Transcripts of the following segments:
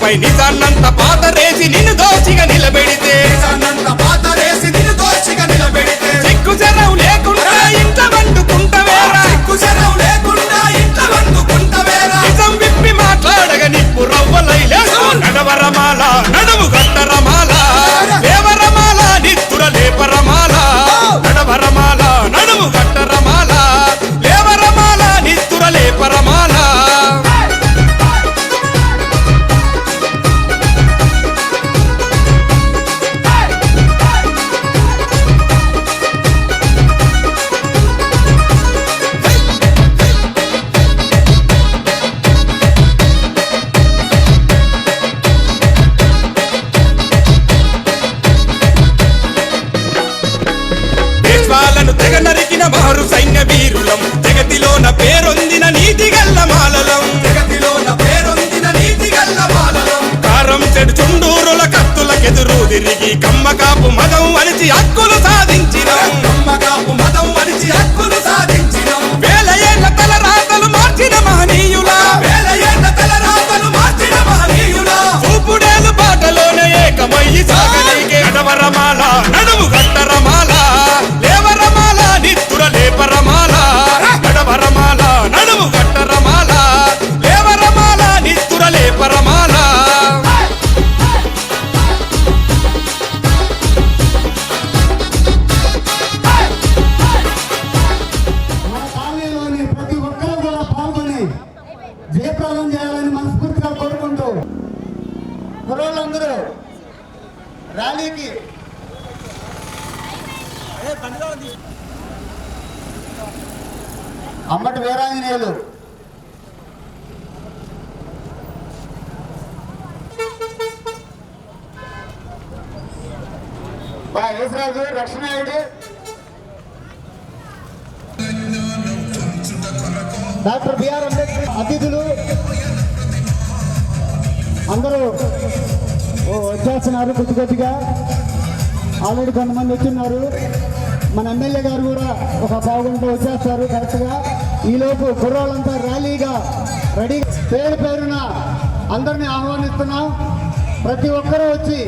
పై నిజాన్నంత పాతరేసి నిన్ను దోచిగా నిలబెడితే సిగ్గు చెరవు లేకుండా ఇంట్లో వండుకుంటవేరా నిజం విప్పి మాట్లాడగా నిప్పు రవ్వలైలే నడవరమాల నడుము గట్టరమాల లేవరమాల నిత్తుర లేపరమాల నడవరమాల నడుము గట్టరమాల లేవరమాల నిత్తుర లేపరమాల తెగ నరికిన మారు సైన్య వీరులం జగతిలోన పేరొందిన నీతిగల్ల మాలలం కారం చెడు చుండూరుల కత్తులకెదురు తిరిగి కమ్మకాపు మదం అణిచి హక్కులు సాధించినం వేల ఏళ్ల తలరాతలు మార్చిన మహనీయుల చూపుడేలు బాటలోనే ఏకమయ్యి సాగలిగే నడవరమాల నడుము గట్టరమాల లేవరమాల నిత్తుర లేపరమాల నడవరమాల నడుము గట్టరమాల లేవరమాల నిత్తుర లేపరమాల మన కాలనీలోని ప్రతి ఒక్కరూ కూడా పాల్గొని జయప్రదం చేయాలని మనస్ఫూర్తిగా కోరుకుంటూ కుర్రోళ్ళందరూ ర్యాలీకి అమ్మటి వీరాంజనేయులు యేసరాజు రక్షణాయుడు డాక్టర్ బిఆర్ అంబేద్కర్ అతిథులు అందరూ వచ్చేస్తున్నారు. కొద్దిగా ఆల్రెడీ కొంతమంది వచ్చిన్నారు. మన ఎమ్మెల్యే గారు కూడా ఒక పావుగంట వచ్చేస్తారు కరెక్ట్గా. ఈలోపు కుర్రోళ్ళంతా ర్యాలీగా రెడీ పేరున అందరినీ ఆహ్వానిస్తున్నాం. ప్రతి ఒక్కరూ వచ్చి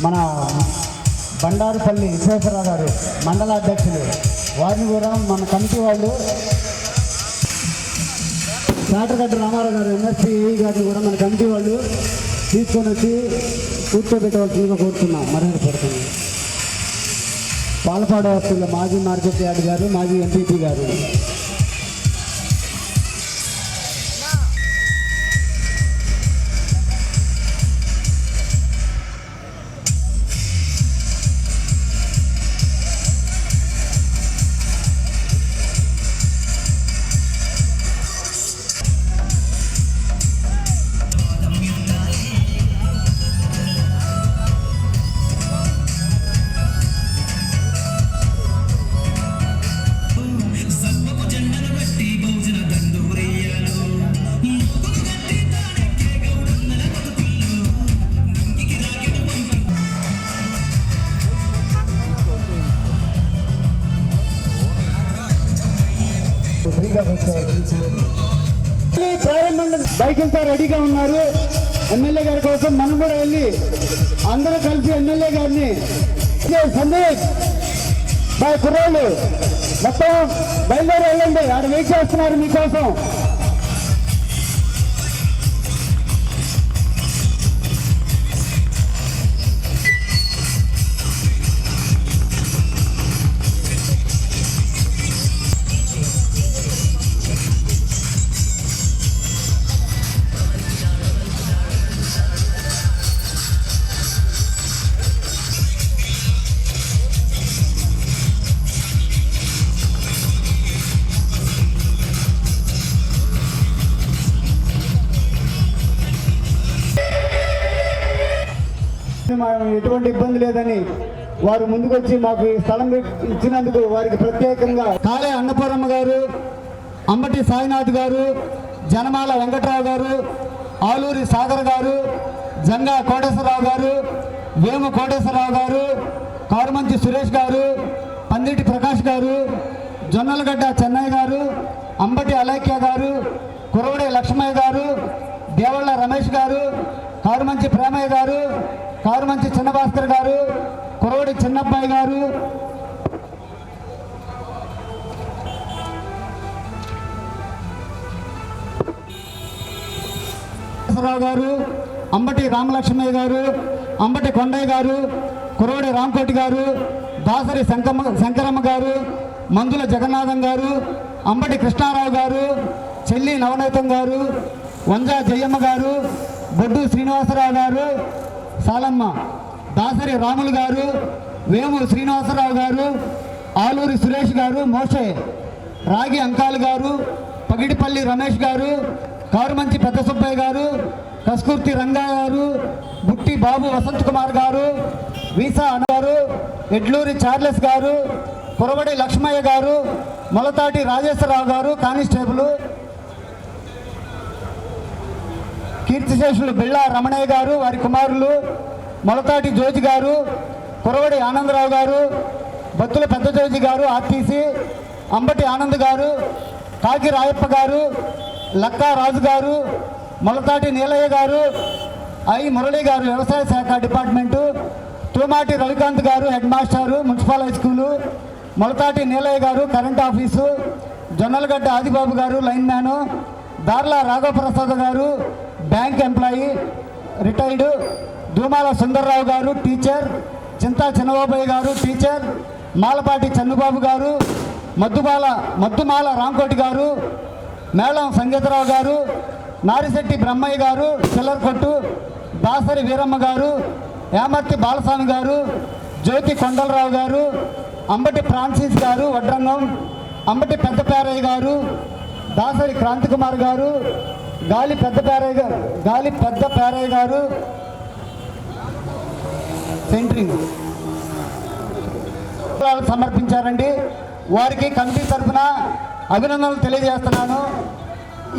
మన బండారుపల్లి విశ్వేశ్వరరావు గారు మండల అధ్యక్షులు, వారిని కూడా మన కమిటీ వాళ్ళు, చాటగడ్డ రామారావు గారు ఎంఎస్పీ గారిని కూడా మన కమిటీ వాళ్ళు తీసుకొని వచ్చి కూర్చోబెట్టవలసిందిగా కోరుతున్నాం. మరింత కోరుతున్నాం. పాలపాడు వస్తున్న మాజీ మార్కెట్ యార్డ్ గారు, మాజీ ఎంపీపీ గారు, ప్రారంభంగా బైకులతో రెడీగా ఉన్నారు. ఎమ్మెల్యే గారి కోసం మనం కూడా వెళ్ళి అందరూ కలిసి ఎమ్మెల్యే గారిని సందీప్ బాయ్ కుర్రోళ్ళు మొత్తం బయలుదేరి వెళ్ళండి. ఆడ వెయిట్ చేస్తున్నారు మీకోసం. ఎటువంటి ఇబ్బంది లేదని వారు ముందుకొచ్చి మాకు ఈ స్థలం ఇచ్చినందుకు వారికి ప్రత్యేకంగా కాళే అన్నపూర్ణమ్మ గారు, అంబటి సాయినాథ్ గారు, జనమాల వెంకట్రావు గారు, ఆలూరి సాగర్ గారు, జంగా కోటేశ్వరరావు గారు, వేము కోటేశ్వరరావు గారు, కారుమంచి సురేష్ గారు, పందిటి ప్రకాష్ గారు, జొన్నలగడ్డ చెన్నై గారు, అంబటి అలైక్య గారు, కురవడే లక్ష్మయ్య గారు, దేవళ్ళ రమేష్ గారు, కారుమంచి ప్రేమయ్య గారు, కారుమంచి చిన్నభాస్కర్ గారు, కురవడి చిన్నబ్బాయి గారు, గారు, అంబటి రామలక్ష్మయ్య గారు, అంబటి కొండయ్య గారు, కురవడి రాంకోటి గారు, దాసరి శంకరమ్మ గారు, మందుల జగన్నాథం గారు, అంబటి కృష్ణారావు గారు, చెల్లి నవనీతం గారు, వంజా జయమ్మ గారు, బొడ్డు శ్రీనివాసరావు గారు, సాలమ్మ, దాసరి రాములు గారు, వేము శ్రీనివాసరావు గారు, ఆలూరి సురేష్ గారు, మోషే, రాగి అంకాలు గారు, పగిడిపల్లి రమేష్ గారు, కారుమంచి పెద్ద సుబ్బయ్య గారు, కస్కూర్తి రంగా గారు, బుట్టి బాబు వసంత్ కుమార్ గారు, వీసా అన్నారు, ఎడ్లూరి చార్లెస్ గారు, కురవడి లక్ష్మయ్య గారు, మొలతాటి రాజేశ్వరరావు గారు, కానిస్టేబుల్, కీర్తిశేషులు బిళ్ళా రమణయ్య గారు, వారి కుమారులు, మొలతాటి జోజి గారు, కురవడి ఆనందరావు గారు, బత్తుల పెద్ద జోజి గారు, ఆర్టీసీ, అంబటి ఆనంద్ గారు, కాకి రాయప్ప గారు, లక్కా రాజు గారు, మొలతాటి నీలయ్య గారు, ఐ మురళి గారు, వ్యవసాయ శాఖ డిపార్ట్మెంటు, తూమాటి రవికాంత్ గారు, హెడ్ మాస్టారు, municipal high school, Molathati Neelaiah garu, current office, Jonnalagadda Adibabu గారు, లైన్ మ్యాను, దార్ల రాఘవప్రసాద్ గారు, bank employee retired, Dumala Sundar Rao గారు, టీచర్, చింతా చిన్నబాబయ్య గారు, టీచర్, మాలపాటి చన్నుబాబు గారు, మద్దుమాల రాంకోటి గారు, మేళం సంగీతరావు గారు, నారిశెట్టి బ్రహ్మయ్య గారు, చిల్లర కొట్టు, దాసరి వీరమ్మ గారు, యామర్తి బాలస్వామి గారు, జ్యోతి కొండలరావు గారు, అంబటి ఫ్రాన్సిస్ గారు, వడ్రంగం, అంబటి పెద్ద పేరయ్య గారు, దాసరి క్రాంతికుమార్ గారు, గాలి పెద్ద పేరయ్య గారు సెంట్రింగ్ సమర్పించారండి. వారికి కమిటీ తరఫున అభినందనలు తెలియజేస్తున్నాను.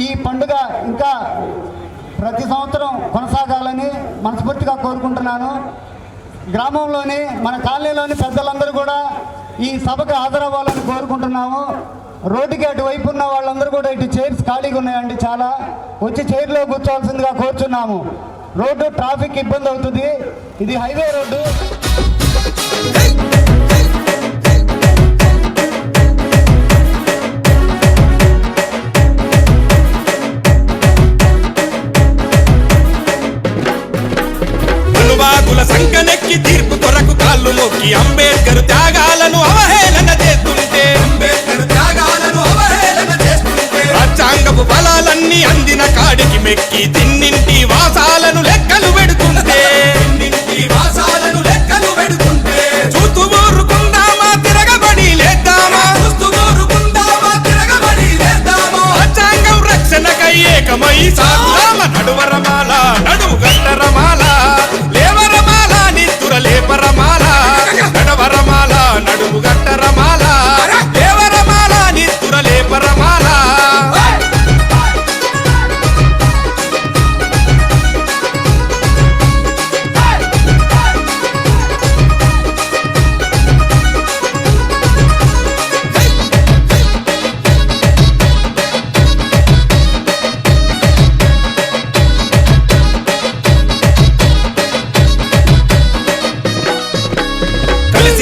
ఈ పండుగ ఇంకా ప్రతి సంవత్సరం కొనసాగాలని మనస్ఫూర్తిగా కోరుకుంటున్నాను. గ్రామంలోని మన కాలనీలోని పెద్దలందరూ కూడా ఈ సభకు హాజరవ్వాలని కోరుకుంటున్నాము. రోడ్డుకి అటువైపు ఉన్న వాళ్ళందరూ కూడా ఇటు చైర్స్ ఖాళీగా ఉన్నాయండి, చాలా వచ్చి చైర్లో కూర్చోవాల్సిందిగా కోరుచున్నాము. రోడ్డు ట్రాఫిక్ ఇబ్బంది అవుతుంది, ఇది హైవే రోడ్డు. అనువాగుల సంకనెక్కి తీర్పు కొరకు కాళ్ళు మొక్కి అంబేద్కర్ త్యాగాలను అవహేళన చేస్తుంటే రాజ్యాంగపు బలాలన్నీ అందిన కాడికి మెక్కి తిన్నింటి వాసాలను లెక్కలు పెడుతుంటే చూస్తూ ఊరుకుందామా తిరగబడి లేద్దామా రాజ్యాంగం రక్షణకై ఏకమై సాగుదామ నడువరమాల నడువు గట్టరమాల లేవరమాల నిద్దుర లేపరమాల నడవరమాల నడువు గట్టరమాల లేవరమాల నిద్దుర లేపరమాల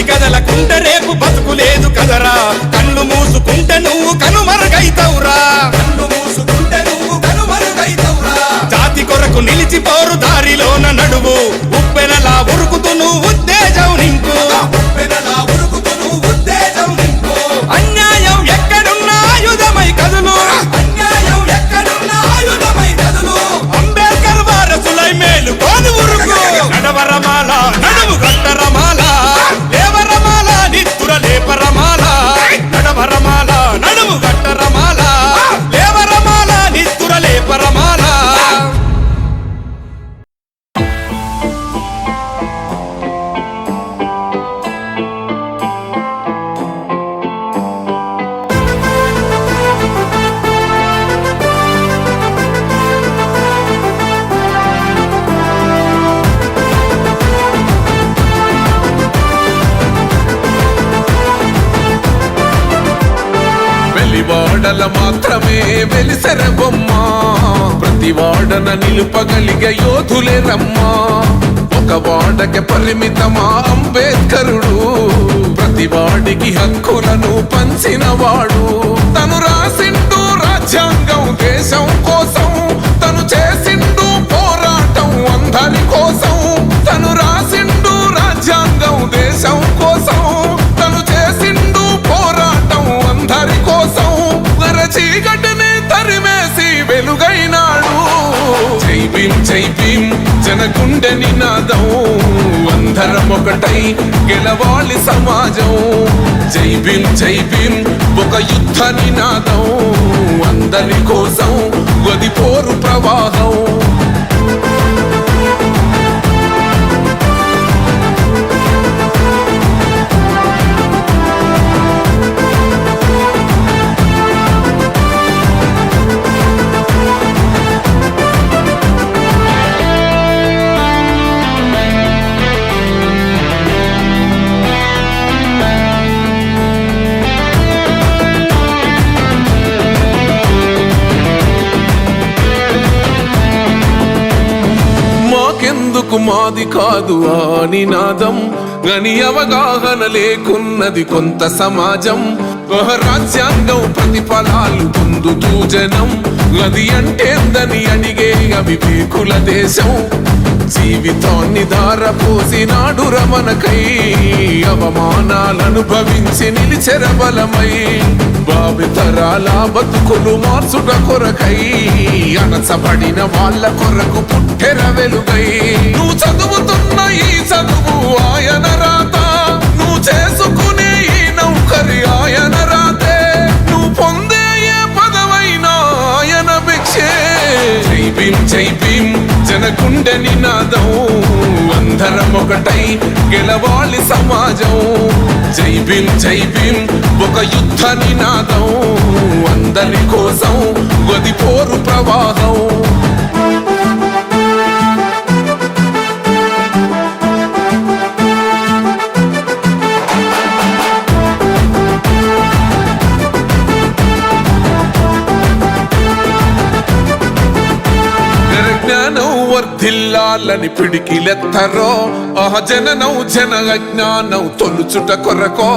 కదలకుంటే రేపు బతుకులేదు కదరా, కళ్ళు మూసుకుంటే నువ్వు కనుమరుగైతవురా, జాతి కొరకు నిలిచిపోరు దారిలోన నడువు, ఉప్పెనలా ఉరుకుతూ నువ్వు ఉత్తేజం నింపు, అన్యాయం ఎక్కడున్నా ఆయుధమై కదులు, అంబేద్కర్ వారసులై మేలు కోను ఉరుకు, నడవరమాల నడువు గట్టరమాల లేవరమాల నిత్తుర లేపరమాల నడవరమాల నడు వాడల మాత్రమే వెలిసెర బొమ్మ ప్రతి వాడన నిలుపగలిగే యోధులే రమ్మా ఒక వాడకి పరిమితమా అంబేద్కరుడు ప్రతి వాడికి హక్కులను పంచిన వాడు తను రాసిండు రాజ్యాంగం దేశం కోసం తను చేసిండు పోరాటం అందరి కోసం తను రాసిండు రాజ్యాంగం దేశం కోసం తను చేసిండు పోరాటం అందరి కోసం చీకటిని తరిమేసి వెలుగైనాడు జై భీం జనగుండె నినాదం అందరం ఒకటై గెలవాలి సమాజం జై భీం ఒక యుద్ధ నినాదం అందరి కోసం గది పోరు ప్రవాహం మాకెందుకు మాది కాదు ఆ నినాదం గని అవగాహన లేకున్నది కొంత సమాజం రాజ్యాంగం ప్రతిఫలాలు పొందుతూ జనం గది అంటేందని అడిగే అవివేకుల దేశం జీవితాన్ని ధారపోసినాడు రమణకై అవమానాలనుభవించి నిలిచెర బలమై భావితరాల బతుకులు మార్చుట కొరకై అనసబడిన వాళ్ళ కొరకు పుట్టెర వెలుగై నువ్వు చదువుతున్న ఈ చదువు ఆయన రాత నువ్వు చేసుకునే ఈ నౌకరి ఆయన రాతే నువ్వు పొందే ఏ పదవైనా ఆయన భిక్షే జై భీం జనగుండె నినాదం అందరం ఒకటై గెలవాలి సమాజం జై భీం ఒక యుద్ధ నినాదం అందరి కోసం గది పోరు ప్రవాహం వర్ధిల్లాలని పిడికిలెత్తరో జననం జన అజ్ఞానం తొలుచుట కొరకో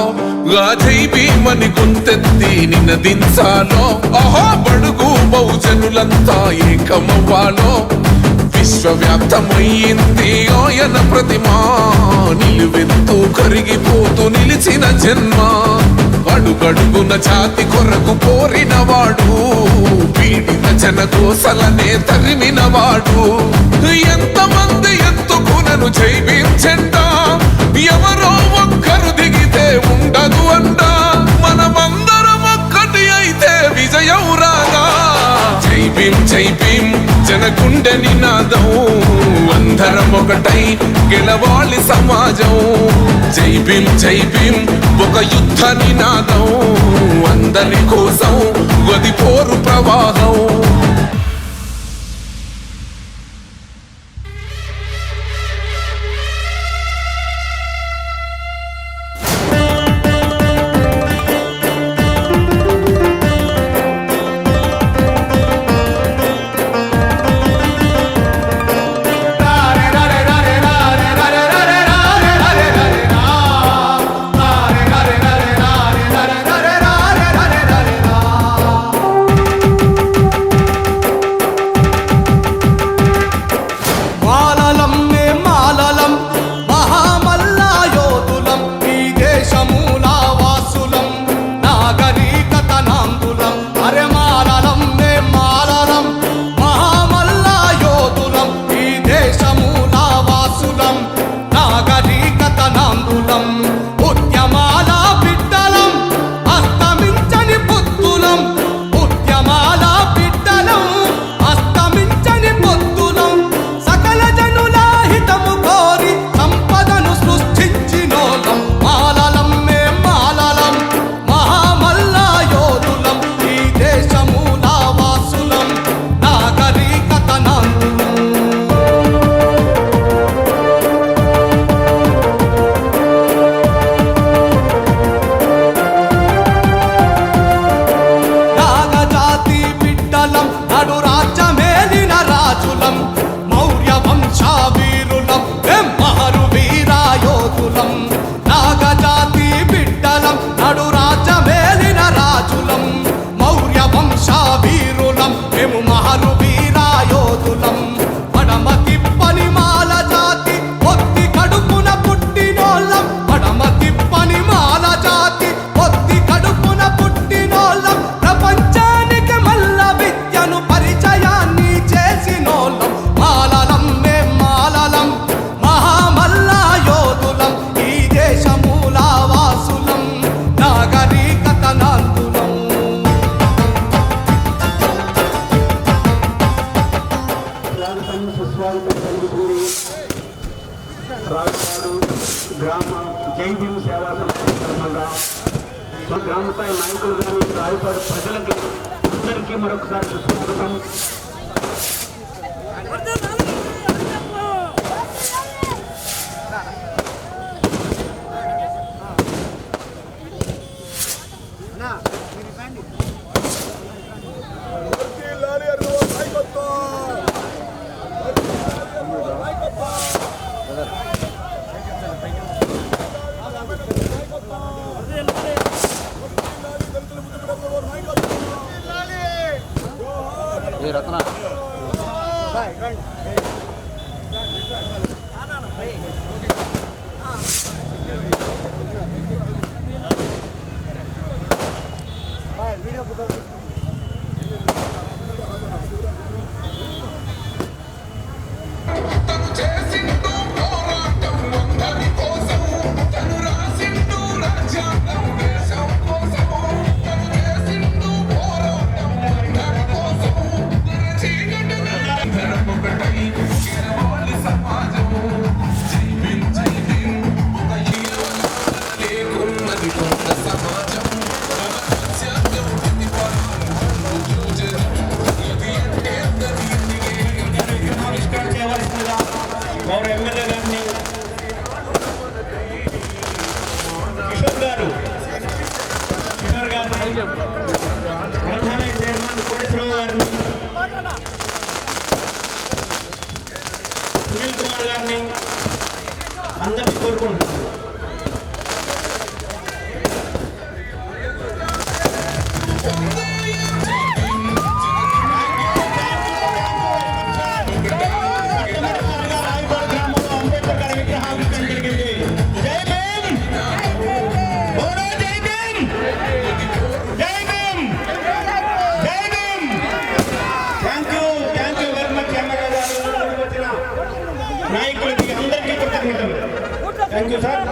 జై భీమని గుంతెత్తి నినదించాలో బడుగు బహుజనులంతా ఏకమవ్వాలో విశ్వవ్యాప్తమయ్యింది ఆయన ప్రతిమా నిలువెత్తు కరిగిపోతూ నిలిచిన జన్మ అడుగడుగున జాతి కొరకు పోరినవాడు పీడిత జనకోసలనే తరిమినవాడు ఎంతమంది ఎత్తుకునను జై భీం జెండా ఎవరో ఒక్కరు దిగితే ఉండదు అంట మనమందరం ఒక్కటి అయితే విజయం రాగా జై భీం జనగుండె నినాదం అందరం ఒకటై గెలవాలి సమాజం జై భీం ఒక యుద్ధ నినాదం అందరి కోసం గది పోరు ప్రవాహం గ్రామ స్థాయి నాయకులు కానీ రాయపాడు ప్రజలకి అందరికీ మరొకసారి సుస్వాగతం. గౌరవ ఎమ్మెల్యే గారిని కిషోర్ గారిని ప్రధాన చైర్మన్ కోటేశ్వరరావు గారిని సునీల్ కుమార్ గారిని అందరినీ కోరుకుంటున్నాను. నాయకులకి అందరికీ కృతజ్ఞతలు. Thank you sir.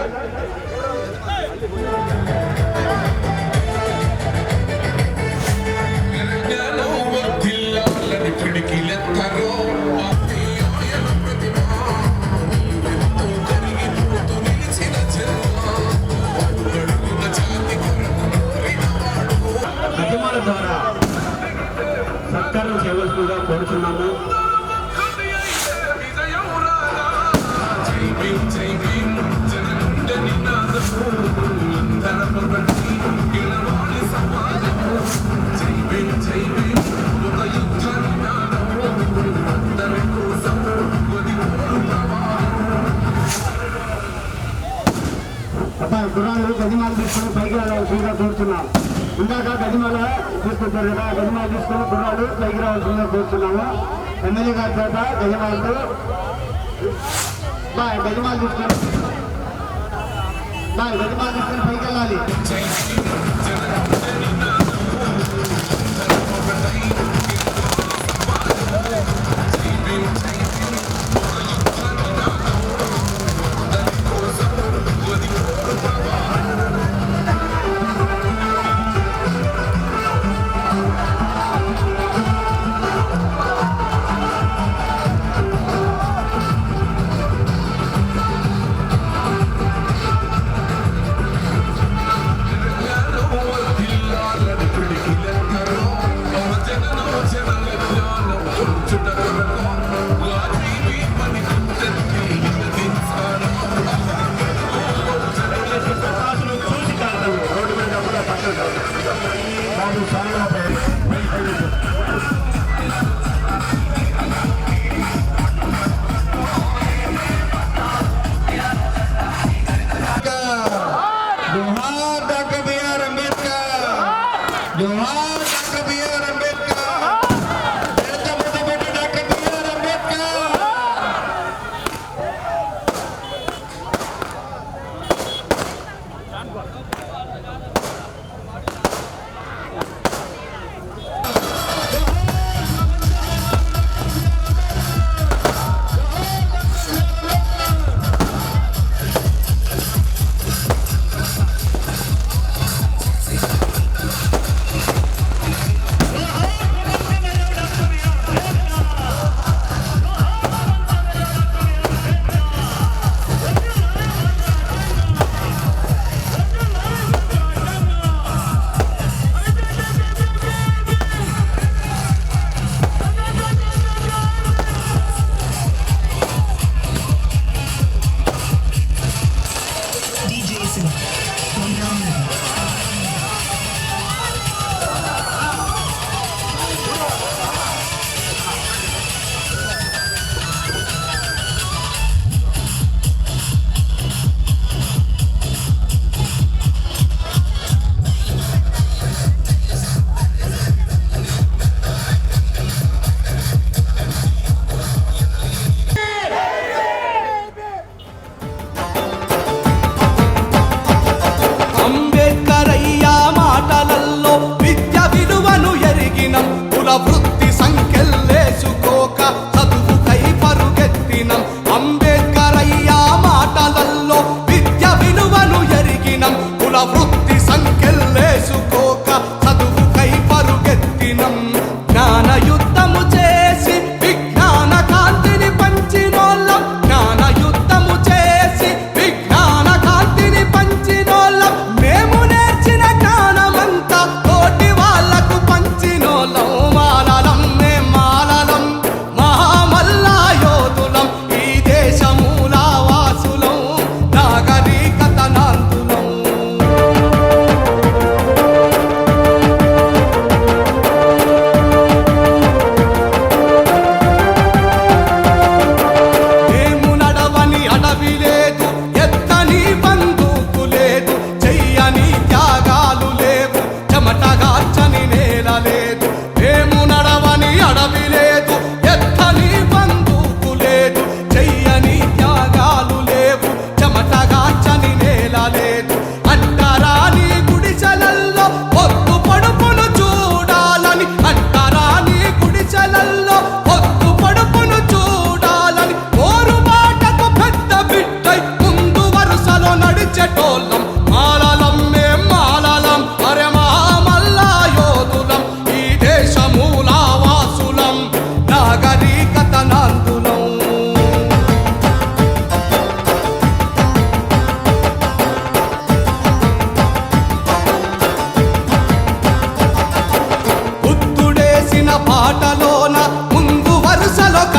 గజమాల ద్వారా సత్కారం చేయవలసిందిగా కోరుతున్నాము. గుర్రాలు గజమాల తీసుకొని పైకి రావాల్సిందిగా కోరుతున్నాం. ఇందాక గజమాల తీసుకుంటారు కదా, గజమాల తీసుకొని గుర్రాలు పైకి రావాల్సిందిగా కోరుతున్నాము. ఎమ్మెల్యే గారి చేత గజమాలతో గజమాల తీసుకొని పైకి వెళ్ళాలి.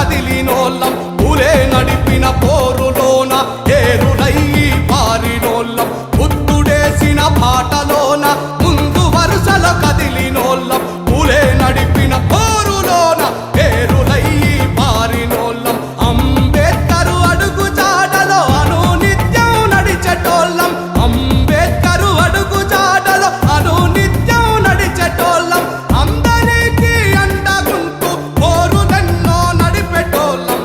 కదిలినోళ్ళం పూలే నడిపిన పోరులోన ఏరులయ్యి పారినోళ్ళం బుద్ధుడేసిన బాటలోన ముందు వరుసలో కదిలినోళ్ళం పూలే నడిపిన పోరులోన ఏరులయ్యి పారినోళ్ళం అంబేద్కరు అడుగు జాడలో అనునిత్యం నడిచెటోళ్ళం అంబేద్కరు అడుగు జాడలో అనునిత్యం నడిచెటోళ్ళం అందరికీ అండగుంటూ పోరులెన్నో నడిపెటోళ్ళం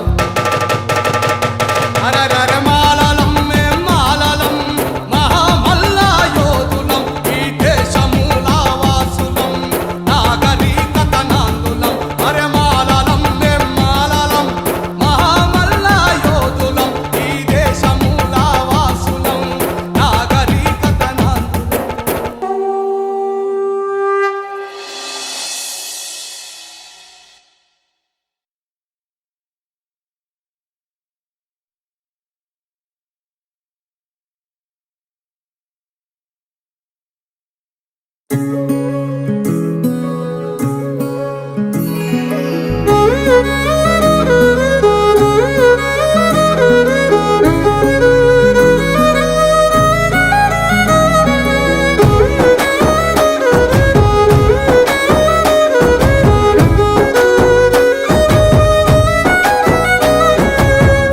అరరర మాలలం మేం మాలలం మహామల్లా యోధులం ఈ దేశమూల వాసులం నాగరికత నాందులం అరె మాలలం మేం మాలలం మహామల్లా యోధులం ఈ దేశమూల వాసులం నాగరికత నాందులం.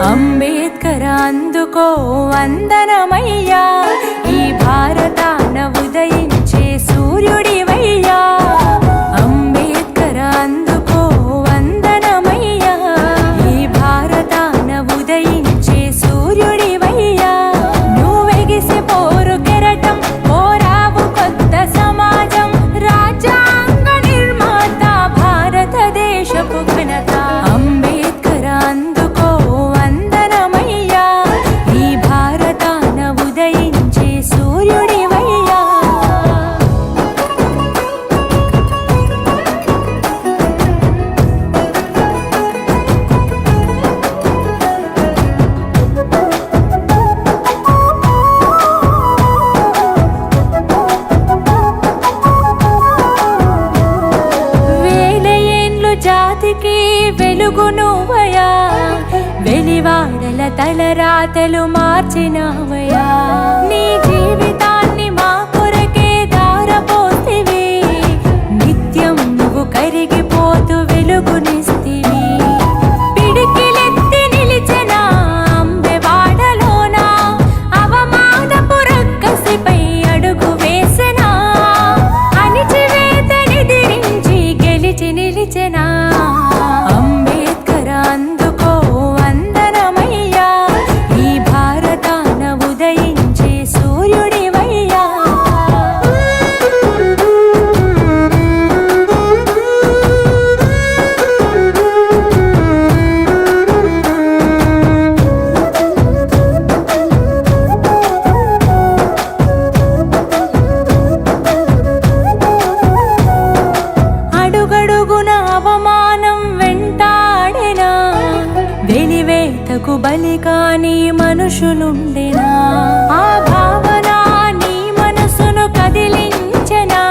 అంబేద్కర్ అందుకో వందనమయ్యా ఈ భారతాన ఉదయించే సూర్యుడివయ్యా అంబేద్కర్ అందుకో వందనమయ్యా ఈ భారతాన ఉదయించే సూర్యుడివయ్యా నువ్వెగిసి పోరు కెరటం పోరావు కొత్త సమాజం రాజ్యాంగ నిర్మాత భారతదేశపు ఘనత అంబేద్కర్ అందుకో వందనమయ్యా ఈ భారతాన ఉదయించే సూర్యుడివయ్యా వేల ఏండ్లు జాతికి వెలుగు నువ్వయా వెలివాడల తలరాతలు మార్చినవయా నీ జీవితాన్ని మా కొరకే దారపోతివి నిత్యం నువ్వు కరిగిపోతూ వెలుగునిస్తివి పిడికిలెత్తి నిలిచిన అంబెవాడలోన అవమానపు రక్కసిపై అడుగు వేసెనా అణిచివేతనెదిరించి గెలిచి నిలిచెనా అంబేద్కర్ అందుకో వందనమయ్యా ఈ భారతాన ఉదయించే సూర్యుడివయ్యా అడుగడుగున అవమానం వెంటాడెనా వెలివేతకు బలి కాని మనుషులుండెనా ఆ భావన నీ మనసును కదిలించెనా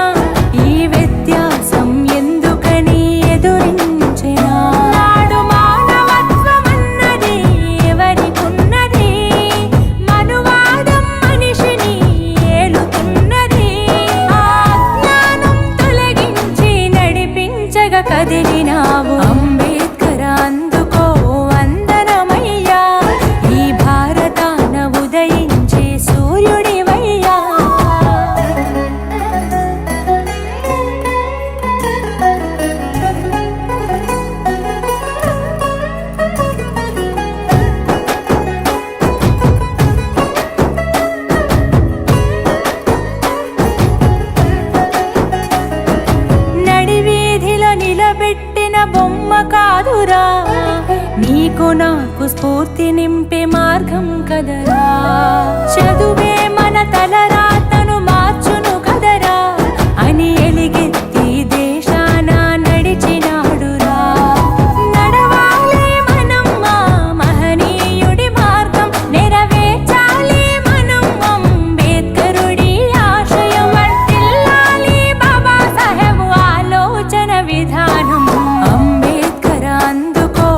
ఈ వ్యత్యాసం ఎందుకని ఎదురించెనా నాడు మానవత్వమన్నది ఎవరికున్నది మనువాదం మనిషిని ఏలుతున్నది ఆ అజ్ఞానం తొలగించి నడిపించగా కదిలినావు అంబేద్కర్ అందుకో వందనమయ్యా ఈ భారతాన ఉదయించే సూర్యుడివయ్యా నడివీధిలో నిలబెట్టిన బొమ్మ కాదురా నీకు నాకు స్ఫూర్తి నింపే మార్గం కదరా చదువే మన తలరాతను మార్చును కదరా అని ఎలిగెత్తి దేశాన నడిచినాడురా నడవాలి మనం మా మహనీయుడి మార్గం నెరవేర్చాలి మనం అంబేద్కరుడి ఆశయం వర్ధిల్లాలి బాబాసాహెబ్ ఆలోచన విధానం అంబేద్కర్ అందుకో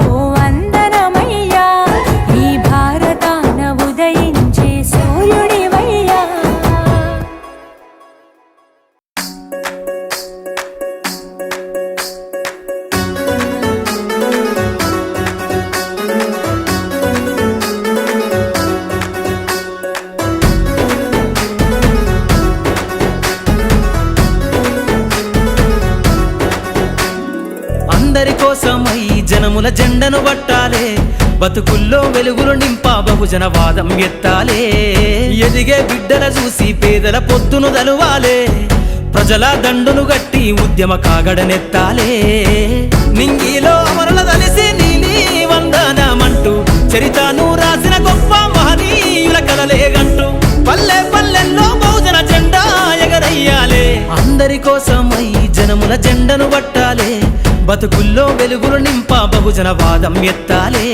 అందరి కోసమై జనముల జెండను పట్టాలే, బతుకుల్లో వెలుగులు నింపా బహుజన వాదం ఎత్తాలే. ఎదిగే బిడ్డల చూసి పేదల పొద్దును దలువాలే, ప్రజల దండును గట్టి ఉద్యమ కాగడనెత్తాలే. నింగిలో అమరుల దలిసి నీలి వందనమంటూ చరితను రాసిన గొప్ప మహనీయుల కలలేగంటూ పల్లె పల్లెల్లో బహుజన జెండా ఎగరయ్యాలే. అందరి కోసమై జనముల జెండను పట్టాలే, బతుకుల్లో వెలుగులు నింపా బహుజన వాదం ఎత్తాలే.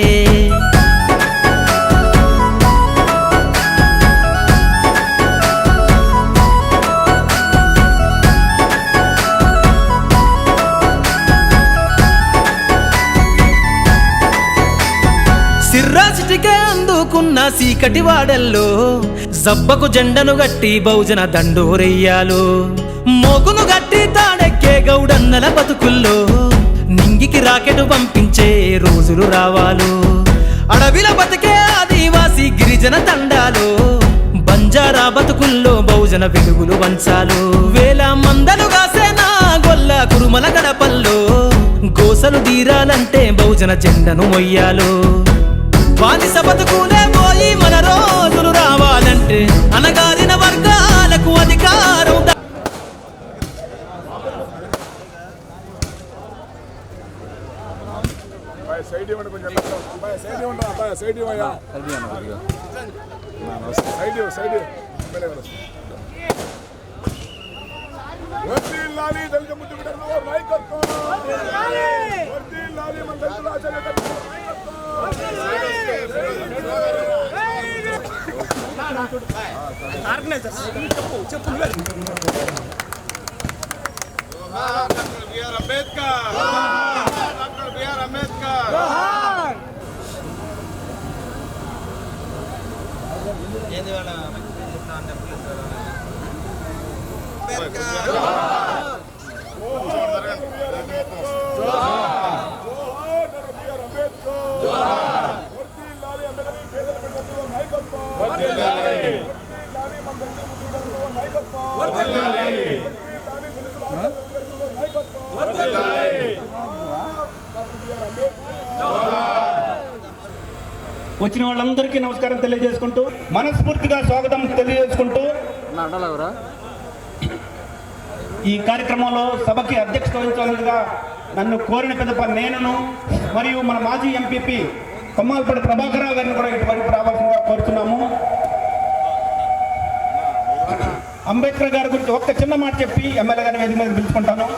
సిర్రాసిటికే అందుకున్న సీకటి వాడల్లో జబ్బకు జెండను గట్టి బహుజన దండోరెయ్యాలు. మోగును గట్టి తాడెక్కే గౌడన్నల బతుకుల్లో నింగికి రాకెట్ పంపించే రోజులు రావాలు. అడవిల బతికే ఆదివాసి గిరిజన తండాలు, బంజారా బతుకుల్లో బహుజన వెలుగులు వంచాలు. వేల మందలుగా సేనా గొల్ల కురుమల గడపల్లో గోసలు తీరాలంటే బహుజన జెండను మొయ్యాలు. బానిస బతుకులే పోయి మన రోజులు రావాలంటే అనగారిన వర్గాలకు అధికారం. వచ్చిన వాళ్ళందరికీ నమస్కారం తెలియజేసుకుంటూ, మనస్ఫూర్తిగా స్వాగతం తెలియజేసుకుంటూ, ఈ కార్యక్రమంలో సభకి అధ్యక్షత వహించాలిగా నన్ను కోరిన పెద్ద నేనును మరియు మన మాజీ ఎంపీపీ కొమ్మాలపల్లి ప్రభాకరరావు గారిని కూడా ఇటువైపు రావాల్సిందిగా కోరుతున్నాము. అంబేద్కర్ గారి గురించి ఒక్క చిన్న మాట చెప్పి ఎమ్మెల్యే గారి వేదిక మీద పిలుచుకుంటాను.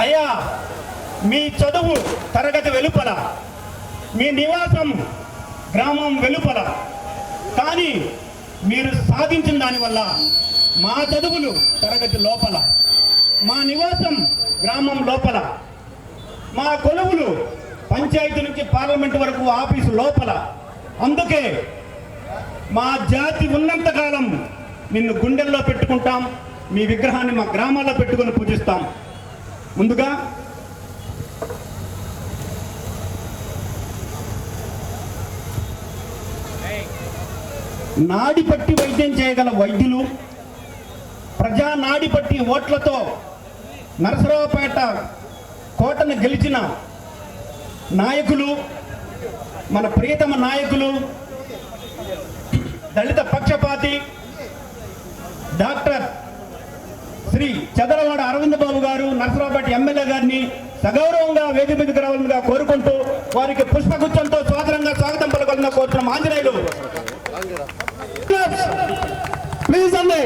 అయ్యా, మీ చదువు తరగతి వెలుపల, మీ నివాసం గ్రామం వెలుపల, కానీ మీరు సాధించిన దానివల్ల మా చదువులు తరగతి లోపల, మా నివాసం గ్రామం లోపల, మా కొలువులు పంచాయతీ నుంచి పార్లమెంట్ వరకు ఆఫీసు లోపల. అందుకే మా జాతి ఉన్నంతకాలం నిన్ను గుండెల్లో పెట్టుకుంటాం, మీ విగ్రహాన్ని మా గ్రామాల్లో పెట్టుకొని పూజిస్తాం. ముందుగా నాడి పట్టి వైద్యం చేయగల వైద్యులు, ప్రజా నాడి పట్టి ఓట్లతో నరసరావుపేట కోటను గెలిచిన నాయకులు, మన ప్రియతమ నాయకులు, దళిత పక్షపాతి డాక్టర్ శ్రీ చదలవాడ అరవింద్ బాబు గారు నరసరావుపేట ఎమ్మెల్యే గారిని సగౌరవంగా వేదిక మీదకి రావాలని కోరుకుంటూ వారికి పుష్పగుచ్చంతో స్వాగతంగా స్వాగతం పలకాలని కోరుతున్నాం. ఆంజనేయులు ప్లీజ్ అండి.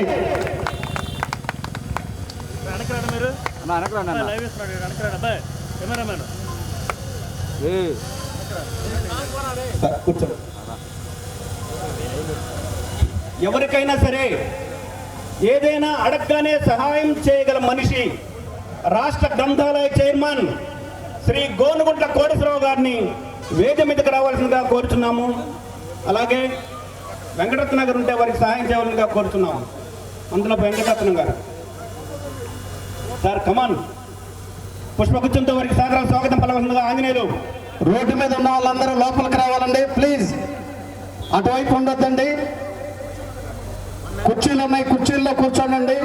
ఎవరికైనా సరే ఏదైనా అడగగానే సహాయం చేయగల మనిషి రాష్ట్ర గ్రంథాలయ చైర్మన్ శ్రీ గోనుగుంట్ల కోటేశ్వరరావు గారిని వేదిక మీదకి రావాల్సిందిగా కోరుచున్నాము. అలాగే వెంకటరత్న గారు ఉంటే వారికి సహాయం చేయాలని కోరుతున్నాము. అందులో వెంకటరత్న గారు సార్ కమాన్ పుష్పగుచ్చంతో వారికి సాగర స్వాగతం పలవలసిందిగా. ఆంజనేయులు రోడ్డు మీద ఉన్న వాళ్ళందరూ లోపలికి రావాలండి ప్లీజ్, అటువైపు ఉండొద్దండి. కుర్చీలు ఉన్నాయి, కుర్చీల్లో కూర్చోండి.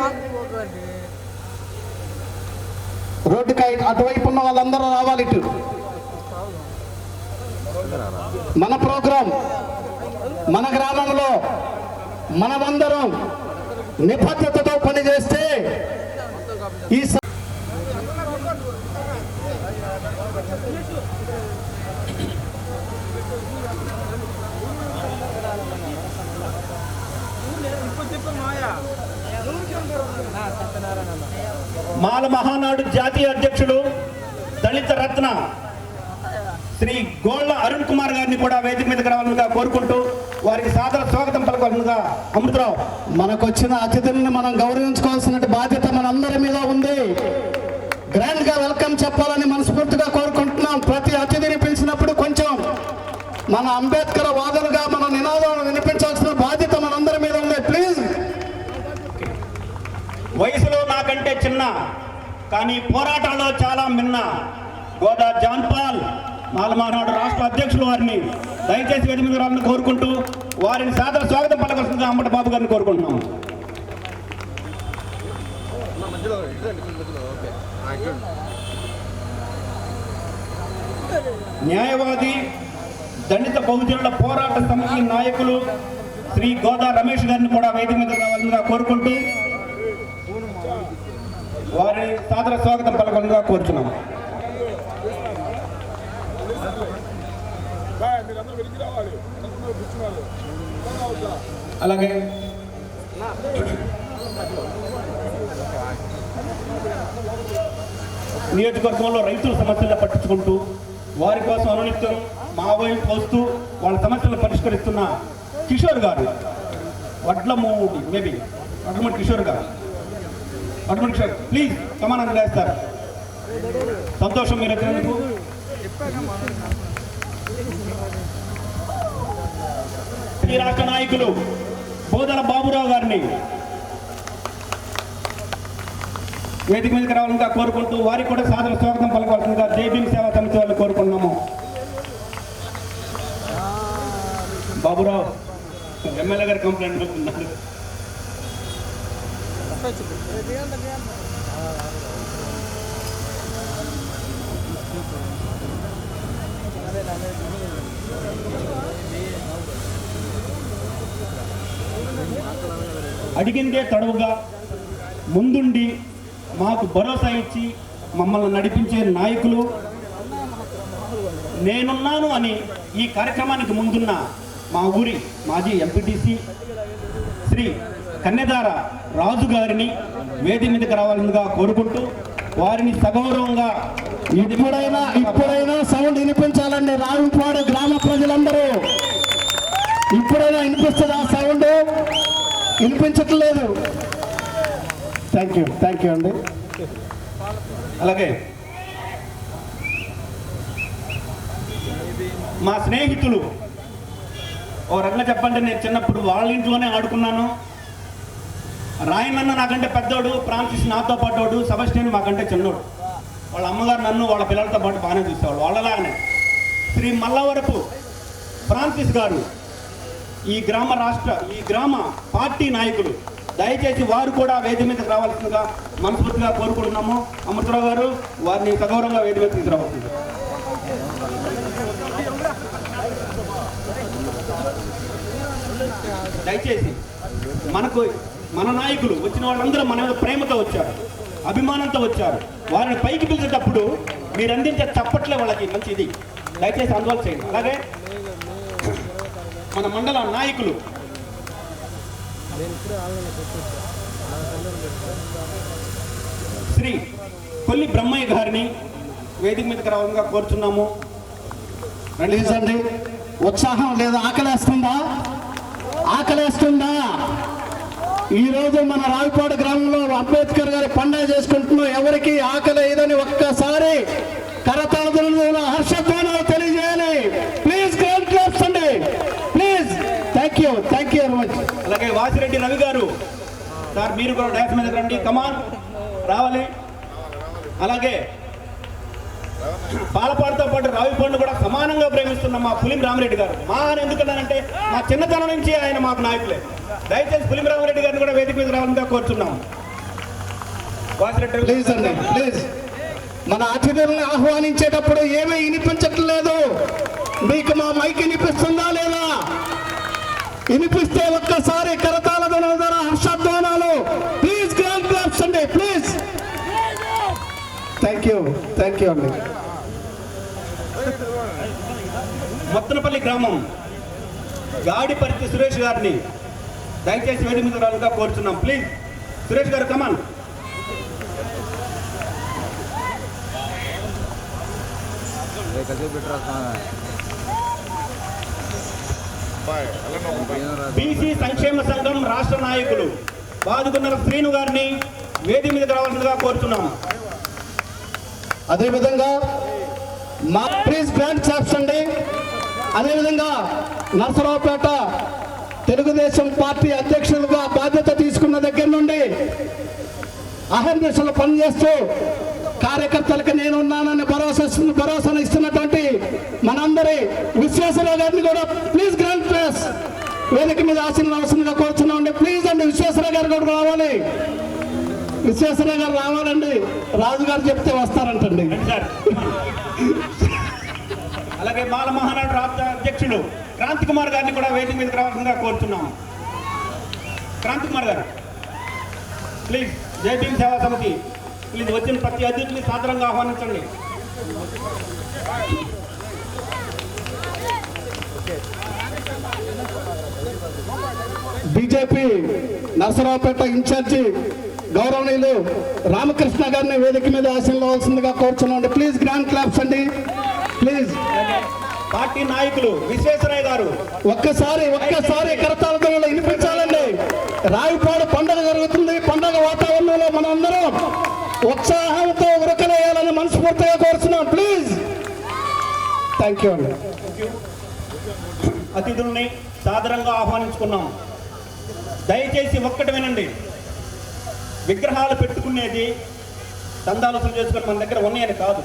రోడ్డుకి అటువైపు ఉన్న వాళ్ళందరూ రావాలి ఇటు. మన ప్రోగ్రాం మన గ్రామంలో మనమందరం నిబద్ధతతో పనిచేస్తే ఈ మాల మహానాడు జాతీయ అధ్యక్షులు దళిత రత్న శ్రీ గోళ్ళ అరుణ్ కుమార్ గారిని కూడా వేదిక మీదకి రావాలని కోరుకుంటూ వారికి సాదర స్వాగతం పలకాలంగా అమృతరావు. మనకొచ్చిన అతిథులను మనం గౌరవించుకోవాల్సిన బాధ్యత మనందరి మీద ఉంది. గ్రాండ్ గా వెల్కమ్ చెప్పాలని మనస్ఫూర్తిగా కోరుకుంటున్నాం. ప్రతి అతిథిని పిలిచినప్పుడు కొంచెం మన అంబేద్కర్ వాదనగా మన నినాదాలను వినిపించాల్సిన బాధ్యత మనందరి మీద ఉంది. ప్లీజ్. వయసులో నాకంటే చిన్న కానీ పోరాటాల్లో చాలా మిన్న గోదా జాన్పాల్ మాల మహానాడు రాష్ట్ర అధ్యక్షులు వారిని దయచేసి వేదిక మీద రావాలని కోరుకుంటూ వారిని సాదర స్వాగతం పలకాల్సిందిగా అంబటి బాబు గారిని కోరుకుంటున్నాం. న్యాయవాది దళిత బహుజనుల పోరాట సమితి నాయకులు శ్రీ గోదా రమేష్ గారిని కూడా వేదిక మీద రావాలని కోరుకుంటూ వారిని సాదర స్వాగతం పలకాలంగా కోరుచున్నాం. అలాగే నియోజకవర్గంలో రైతుల సమస్యలను పట్టించుకుంటూ వారి కోసం అనునిత్యం మావోయిలు పోస్తూ వాళ్ళ సమస్యలను పరిష్కరిస్తున్న కిషోర్ గారు, వడ్లమూడి కిషోర్ గారు, వడ్లమూడి కిషోర్ ప్లీజ్ కమాన్ చేస్తారు. సంతోషం మీరు వచ్చినందుకు. ఈ రాష్ట్ర నాయకులు బోదల బాబురావు గారిని వేదిక మీదకి రావాలని కోరుకుంటూ వారికి కూడా సాదర స్వాగతం పలకాల్సిందిగా జైభీమ్ సేవా సమితి వాళ్ళు కోరుకున్నాము. బాబురావు ఎమ్మెల్యే గారి కంప్లైంట్ పెడుతున్నారు. అడిగిందే తడవుగా ముందుండి మాకు భరోసా ఇచ్చి మమ్మల్ని నడిపించే నాయకులు నేనున్నాను అని ఈ కార్యక్రమానికి ముందున్న మా ఊరి మాజీ ఎంపీటీసీ శ్రీ కన్నెదార రాజు గారిని వేది మీదకి రావాలని కోరుకుంటూ వారిని సగౌరవంగా ఇప్పుడైనా సౌండ్ వినిపించాలండి. రావిపాడు గ్రామ ప్రజలందరూ ఇప్పుడైనా వినిపిస్తుందా? సౌండ్ వినిపించట్లేదు. థ్యాంక్ యూ అండి. అలాగే మా స్నేహితులు ఓ రకంగా చెప్పండి, నేను చిన్నప్పుడు వాళ్ళ ఇంట్లోనే ఆడుకున్నాను. రాయనన్న నాకంటే పెద్దోడు, ఫ్రాన్సిస్ నాతో పాటోడు, సెబస్టియన్ మాకంటే చిన్నోడు. వాళ్ళ అమ్మగారు నన్ను వాళ్ళ పిల్లలతో పాటు బాగానే చూసేవాళ్ళు. వాళ్ళలాగానే శ్రీ మల్లవరపు ఫ్రాన్సిస్ గారు ఈ గ్రామ పార్టీ నాయకులు. దయచేసి వారు కూడా వేది మీదకి రావాల్సిందిగా మనస్ఫూర్తిగా కోరుకుంటున్నాము. అమృతరావు గారు వారిని సగౌరవంగా వేది మీదకి తీసుకురావాల్సింది. దయచేసి మన నాయకులు వచ్చిన వాళ్ళందరూ మన మీద ప్రేమతో వచ్చారు, అభిమానంతో వచ్చారు. వారిని పైకి పిలిచేటప్పుడు మీరు అందించే చప్పట్లే వాళ్ళకి మంచిది. దయచేసి అందువల్ల చేయండి. అలాగే మన మండల నాయకులు శ్రీ కొల్లి బ్రహ్మయ్య గారిని వేదిక మీదకి రావాలని కోరుచున్నాము. ప్లీజ్ అండి. ఉత్సాహం లేదా? ఆకలేస్తుందా? ఈరోజు మన రావిపాడు గ్రామంలో అంబేద్కర్ గారి పండుగ చేసుకుంటున్నాం. ఎవరికి ఆకలి ఏదని ఒక్కసారి కరతాళ హర్షధ్వానాలు తెలియజేయాలి. ప్లీజ్ గ్రౌండ్ క్లాప్స్ అండి. Please. Thank you very much. అలాగే వాసిరెడ్డి రవి గారు సార్, మీరు కూడా డాన్స్ మీద రండి, కమాన్ రావాలి. అలాగే పాలపాడుతో పాటు రావిపాడును కూడా సమానంగా ప్రేమిస్తున్న మా పులిం రామిరెడ్డి గారు. మా అని ఎందుకన్నానంటే మా చిన్నతనం నుంచి ఆయన మాకు నాయకులే. దయచేసి పులిం రామిరెడ్డి గారిని కూడా వేదిక మీద రావాలని కోరుతున్నాం. వాసిరెడ్డి ప్లీజ్ అండి, ప్లీజ్. మన అతిథులను ఆహ్వానించేటప్పుడు ఏమీ వినిపించట్లేదు. మీకు మా మైక్ వినిపిస్తుందా లేదా? వినిపిస్తే ఒక్కసారి కరతాళ ధ్వనుల హర్షధ్వానాలు. ప్లీజ్ గ్రాండ్ క్లాప్స్ అండి, ప్లీజ్. థ్యాంక్ యూ అండి. మొత్తనపల్లి గ్రామం గాడిపర్తి సురేష్ గారిని దయచేసి వేదిక మీద రావాలిగా కోరుచున్నాం. ప్లీజ్ సురేష్ గారు, కమాన్. బీసీ సంక్షేమ సంఘం రాష్ట్ర నాయకులు బాదుకున్న శ్రీను గారిని వేదిక మీద రావాల్సిందిగా కోరుతున్నాం. అదేవిధంగా మా ప్లీజ్ గ్రాండ్ క్లాప్స్ అండి. అదేవిధంగా నరసరావుపేట తెలుగుదేశం పార్టీ అధ్యక్షులుగా బాధ్యత తీసుకున్న దగ్గర నుండి అహర్నిశలు పనిచేస్తూ కార్యకర్తలకు నేనున్నానని భరోసాను ఇస్తున్నటువంటి మనందరి విశ్వేశ్వరరావు గారిని కూడా ప్లీజ్ గ్రాండ్ క్లాస్ వేదిక మీద ఆశీర్వదించవలసిందిగా కోరుతున్నామండి. ప్లీజ్ అండి, విశ్వేశ్వరరావు గారు కూడా రావాలి. విశ్వేశ్వరరావు గారు రావాలండి. రాజుగారు చెప్తే వస్తారంటండి. అలాగే మాల మహానాడు రాష్ట్ర అధ్యక్షులు క్రాంతి కుమార్ గారిని కూడా వేదిక మీదకి రావాల్సిందిగా కోరుతున్నాం. క్రాంతి కుమార్ గారు ప్లీజ్. జై భీమ్ సేవా సమితి ప్లీజ్ వచ్చిన ప్రతి అతిథిని సాదరంగా ఆహ్వానించండి. బీజేపీ నరసరావుపేట ఇన్ఛార్జి గౌరవనీయులు రామకృష్ణ గారిని వేదిక మీద ఆశీర్వదించవలసిందిగా కోరుచున్నాండి. ప్లీజ్ గ్రాండ్ క్లాప్స్ అండి, ప్లీజ్. పార్టీ నాయకులు విశ్వేశ్వరయ్య గారు ఒక్కసారి కరతాళ ధ్వనులు వినిపించాలండి. రావిపాడు పండుగ జరుగుతుంది. పండుగ వాతావరణంలో మనందరం ఉత్సాహంతో ఉరకలేయాలని మనస్ఫూర్తిగా కోరుతున్నాం. ప్లీజ్. థ్యాంక్ యూ అండి. అతిథుల్ని సాదరంగా ఆహ్వానించుకున్నాం. దయచేసి ఒక్కటి వినండి. విగ్రహాలు పెట్టుకునేది దందాలోచన చేసుకుని మన దగ్గర ఉన్నాయని కాదు.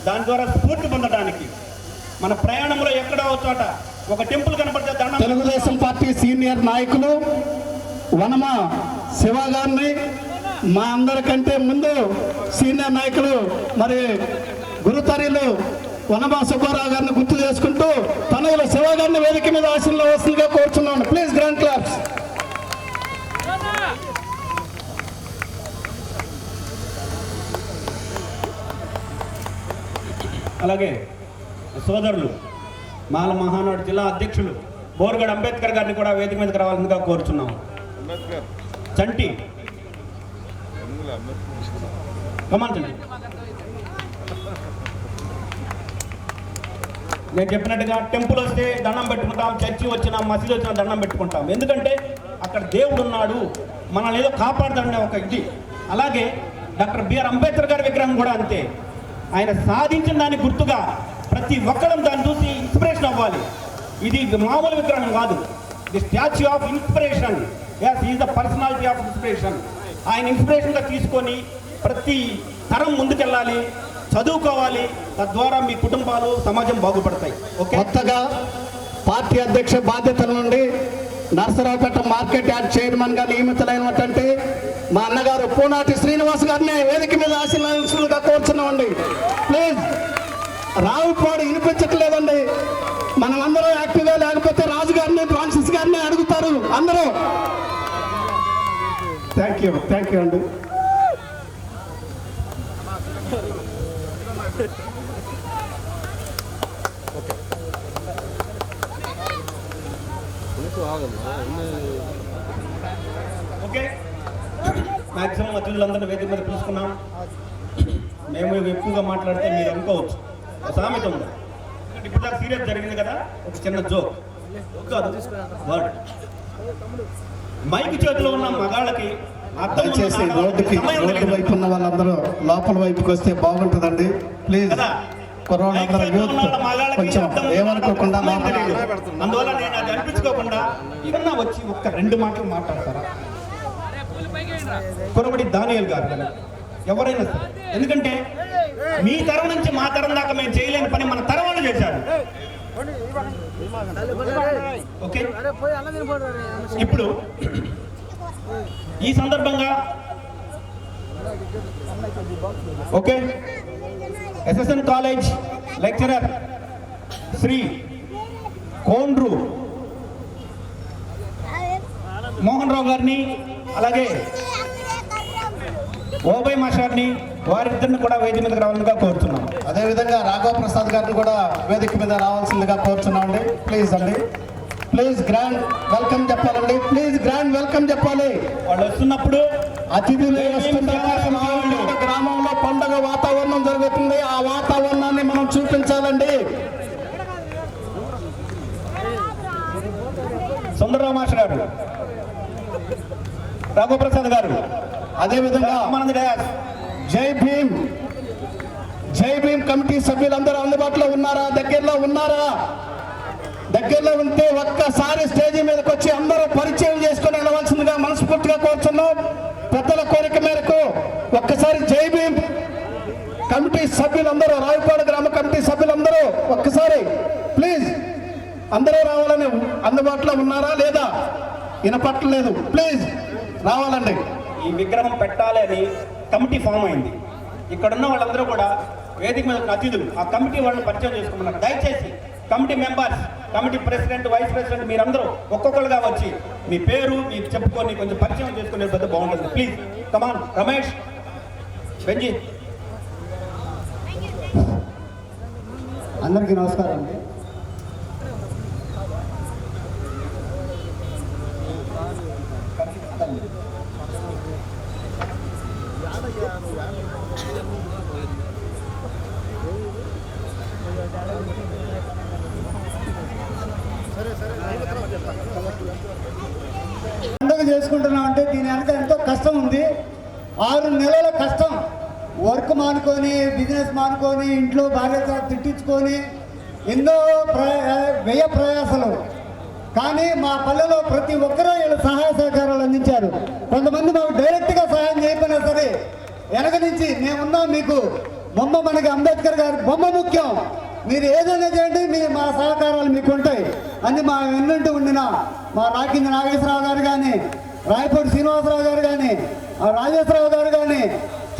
దాని ద్వారా స్ఫూర్తి పొందడానికి మన ప్రయాణంలో ఎక్కడో చోట ఒక టెంపుల్ కనపడితే దండం. తెలుగుదేశం పార్టీ సీనియర్ నాయకులు వనమ శివ గారిని, మా అందరికంటే ముందు సీనియర్ నాయకులు మరి గురుతరిలు వనమ సుబ్బారావు గారిని గుర్తు చేసుకుంటూ తనయుల శివ గారిని వేదిక మీద ఆశీర్వదించవలసిందిగా కోరుచున్నాను. Please grand claps. అలాగే సోదరులు మాల మహానాడు జిల్లా అధ్యక్షులు బోర్గడ్ అంబేద్కర్ గారిని కూడా వేదిక మీదకి రావాల్సిందిగా కోరుచున్నాం. చంటి కమాన్ చంటి. నేను చెప్పినట్టుగా టెంపుల్ వస్తే దండం పెట్టుకుంటాం, చర్చి వచ్చినా మసీదు వచ్చినా దండం పెట్టుకుంటాం. ఎందుకంటే అక్కడ దేవుడు ఉన్నాడు, మనల్ని ఏదో కాపాడుతాడనే ఒక ఇది. అలాగే డాక్టర్ బిఆర్ అంబేద్కర్ గారి విగ్రహం కూడా అంతే. ఆయన సాధించిన దానికి గుర్తుగా ప్రతి ఒక్కరం దాన్ని చూసి ఇన్స్పిరేషన్ అవ్వాలి. ఇది మామూలు విగ్రహం కాదు, the statue of inspiration. Yes, is the personality of inspiration. ఆయన ఇన్స్పిరేషన్గా తీసుకొని ప్రతి తరం ముందుకెళ్ళాలి, చదువుకోవాలి. తద్వారా మీ కుటుంబాలు సమాజం బాగుపడతాయి. కొత్తగా పార్టీ అధ్యక్ష బాధ్యతల నుండి నరసరావుపేట మార్కెట్ యార్డ్ చైర్మన్ గా నియమితులైనటువంటి మా అన్నగారు పూనాటి శ్రీనివాస్ గారిని వేదిక మీద ఆశీర్వదించగా కోరుచున్నామండి. ప్లీజ్. రావుపాడు వినిపించట్లేదండి. మనం అందరూ యాక్టివ్గా లేకపోతే రాజు గారిని ఫ్రాన్సిస్ గారిని అడుగుతారు అందరూ. థ్యాంక్ యూ అండి. ఓకే, మ్యాక్సిమం అతిథులందరినీ వేదిక మీద పిలుచుకున్నాం. మేము ఎక్కువగా మాట్లాడితే మీరు అనుకోవచ్చు, సామెత ఉంది. ఇప్పుడు దాకా సీరియస్ జరిగింది కదా, ఒక చిన్న జోక్ కాదు, వర్డ్. మైక్ చేతిలో ఉన్న మగాళ్ళకి దయచేసి రోడ్డు వైపు ఉన్న వాళ్ళందరూ లోపల వైపుకి వస్తే బాగుంటుందండి. ప్లీజ్. కొంచెం ఏమనుకోకుండా అందువల్ల నేను అది అనిపించుకోకుండా ఏమన్నా వచ్చి ఒక్క 2 మాటలు మాట్లాడతారా? కొరబడి దానియేల్ గారు ఎవరైనా సరే. ఎందుకంటే మీ తరం నుంచి మా తరం దాకా మేము చేయలేని పని మన తరం వాళ్ళు చేశారు. ఓకే, ఇప్పుడు ఈ సందర్భంగా okay SSN college lecturer Shri Kondru Mohan Rao గారిని, అలాగే ఓబై మాస్టర్ని, వారిద్దరిని కూడా వేదిక మీదకి రావాలని కోరుతున్నాం. అదేవిధంగా రాఘవ ప్రసాద్ గారిని కూడా వేదిక మీద రావాల్సిందిగా కోరుతున్నామండి. ప్లీజ్ అండి, ప్లీజ్ గ్రాండ్ వెల్కమ్ చెప్పాలండి. ప్లీజ్ గ్రాండ్ వెల్కమ్ చెప్పాలి. వాళ్ళు వస్తున్నప్పుడు అతిథులు వస్తున్నారు. గ్రామంలో పండుగ వాతావరణం జరుగుతుంది, ఆ వాతావరణాన్ని మనం చూపించాలండి. సుందరరావు మాస్టర్ గారు, రాఘవప్రసాద్ గారు, అదేవిధంగా జై భీమ్, జై భీమ్ కమిటీ సభ్యులందరూ అందుబాటులో ఉన్నారా? దగ్గరలో ఉన్నారా? దగ్గరలో ఉంటే ఒక్కసారి స్టేజీ మీదకి వచ్చి అందరూ పరిచయం చేసుకుని వెళ్ళవలసిందిగా మనస్ఫూర్తిగా కోరుతున్నాం. పెద్దల కోరిక మేరకు ఒక్కసారి జై భీమ్ కమిటీ సభ్యులందరూ, రావిపాడు గ్రామ కమిటీ సభ్యులందరూ ఒక్కసారి ప్లీజ్ అందరూ రావాలని. అందుబాటులో ఉన్నారా లేదా? వినపట్టలేదు, ప్లీజ్ రావాలండి. ఈ విగ్రహం పెట్టాలి అని కమిటీ ఫామ్ అయింది. ఇక్కడున్న వాళ్ళందరూ కూడా వేదిక మీద ఉన్న అతిథులు, ఆ కమిటీ వాళ్ళని పరిచయం చేసుకున్నారు. దయచేసి committee members, committee president, vice president మీరందరూ ఒక్కొక్కరుగా వచ్చి మీ పేరు మీరు చెప్పుకొని కొంచెం పరిచయం చేసుకునే పెద్ద బాగుంటుంది. Please come on. రమేష్, బెంజీ. అందరికీ నమస్కారం అండి. పండుగ చేసుకుంటున్నాం అంటే దీని వెనక ఎంతో కష్టం ఉంది. 6 నెలల కష్టం, వర్క్ మానుకొని, బిజినెస్ మానుకొని, ఇంట్లో భార్యతో తిట్టించుకొని ఎన్నో వ్యయ ప్రయాసలు. కానీ మా పల్లెలో ప్రతి ఒక్కరూ వీళ్ళు సహాయ సహకారాలు అందించారు. కొంతమంది మాకు డైరెక్ట్గా సహాయం చేయకపోయినా సరే వెనక నుంచి మేమున్నాం, మీకు బొమ్మ, మనకి అంబేద్కర్ గారి బొమ్మ ముఖ్యం, మీరు ఏదైనా చేయండి, మా సహకారాలు మీకు ఉంటాయి అని మా వెన్నుంటూ ఉండిన మా నాకింద నాగేశ్వరరావు గారు కానీ, రాయపూడి శ్రీనివాసరావు గారు కానీ, రాజేశ్వరరావు గారు కానీ,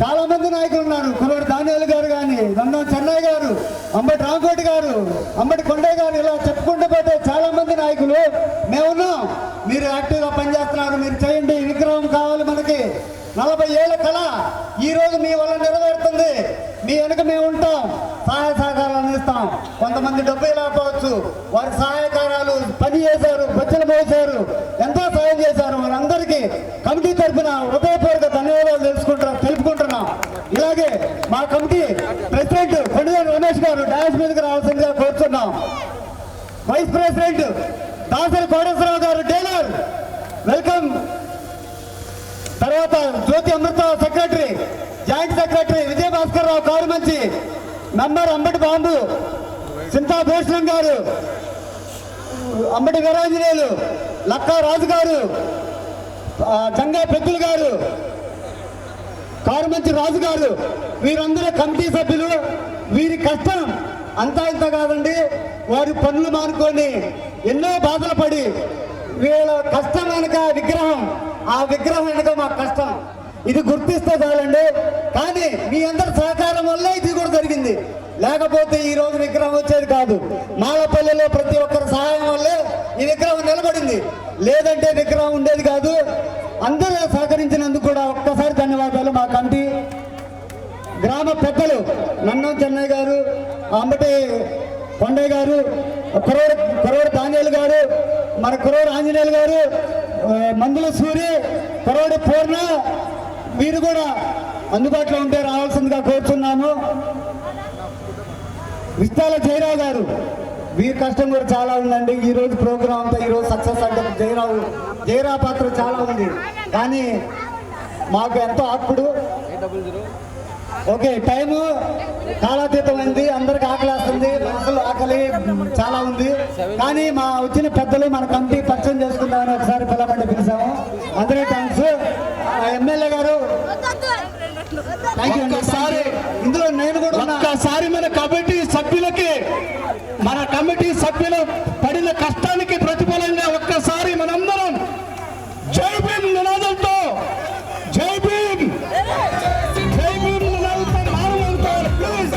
చాలా మంది నాయకులు ఉన్నారు. కురవడి దానియాలు గారు కానీ, దండం చెన్నై గారు, అంబటి రాంకోటి గారు, అంబటి కొండయ్య గారు, ఇలా చెప్పుకుంటూ పోతే చాలా మంది నాయకులు మేమున్నాం. మీరు యాక్టివ్గా పనిచేస్తున్నారు, మీరు చేయండి. విగ్రహం కావాలి మనకి. 40 ఏళ్ల కళ ఈరోజు మీ వల్ల నెరవేరుతుంది. మీ వెనుక మేము ఉంటాం, సహాయ సహకారాలు అందిస్తాం. కొంతమంది డబ్బు లేకపోవచ్చు, వారి సహాయకారాలు పని చేశారు, బచ్చలు మోసారు, ఎంతో సాయం చేశారు. వారందరికీ కమిటీ తరఫున హృదయపూర్వక ధన్యవాదాలు తెలుపుకుంటున్నాం. ఇలాగే మా కమిటీ ప్రెసిడెంట్ కొండవేటి రమేష్ గారు డాష్ మీదకి రావాల్సిందిగా కోరుతున్నాం. వైస్ ప్రెసిడెంట్ దాసరి కోటేశ్వరరావు గారు డైలర్ వెల్కమ్. తర్వాత జ్యోతి అమృత సెక్రటరీ, జాయింట్ సెక్రటరీ విజయభాస్కర్ రావు కారుమంచి, మెంబర్ అంబటి బాంబు, చింతా భూషణం గారు, అంబటి వీరాంజనేయులు, లక్కా రాజు గారు, జంగా పెద్దులు గారు, కారుమంచి రాజు గారు, వీరందరూ కమిటీ సభ్యులు. వీరి కష్టం అంతా ఇంత కాదండి. వారి పనులు మానుకొని ఎన్నో బాధలు పడి వీళ్ళ కష్టం వెనక విగ్రహం, ఆ విగ్రహం వెనక మా కష్టం, ఇది గుర్తిస్తే చాలండి. కానీ మీ అందరి సహకారం వల్లే ఇది కూడా జరిగింది, లేకపోతే ఈ రోజు విగ్రహం వచ్చేది కాదు. మాలపల్లిలో ప్రతి ఒక్కరి సహాయం వల్లే ఈ విగ్రహం నిలబడింది, లేదంటే విగ్రహం ఉండేది కాదు. అందరూ సహకరించినందుకు కూడా ఒక్కసారి ధన్యవాదాలు. మా కమిటీ గ్రామ పెద్దలు నన్నం చెన్నై గారు, అంబటి కొండయ్య గారు, కురవడి దానియాలు గారు, మన కురవడి ఆంజనేయులు గారు, మందుల సూరి, కురవడి పూర్ణ, వీరు కూడా అందుబాటులో ఉంటే రావాల్సిందిగా కోరుతున్నాము. విస్తాల జయరావు గారు, వీరి కష్టం కూడా చాలా ఉందండి. ఈ రోజు ప్రోగ్రామ్ అంతా ఈరోజు సక్సెస్ అంటే జయరావు పాత్ర చాలా ఉంది. కానీ మాకు ఎంతో ఆకుడు. ఓకే, టైము కాలాతీతమైంది, అందరికి ఆకలి వస్తుంది, మనసులో ఆకలి చాలా ఉంది. కానీ మా వచ్చిన పెద్దలు మన కమిటీ పరిచయం చేసుకుందామని ఒకసారి పిల్లబండి పిలిచాము. అందరూ థ్యాంక్స్. ఎమ్మెల్యే గారు థ్యాంక్ యూ. ఒక్కసారి ఇందులో నేను కూడా ఒక్కసారి మన కమిటీ సభ్యులు పడిన కష్టానికి ప్రతిఫలంగా ఒక్కసారి మనందరం జై భీమ్ నినాదంతో, జై భీమ్, జై భీమ్ నినాదంతో please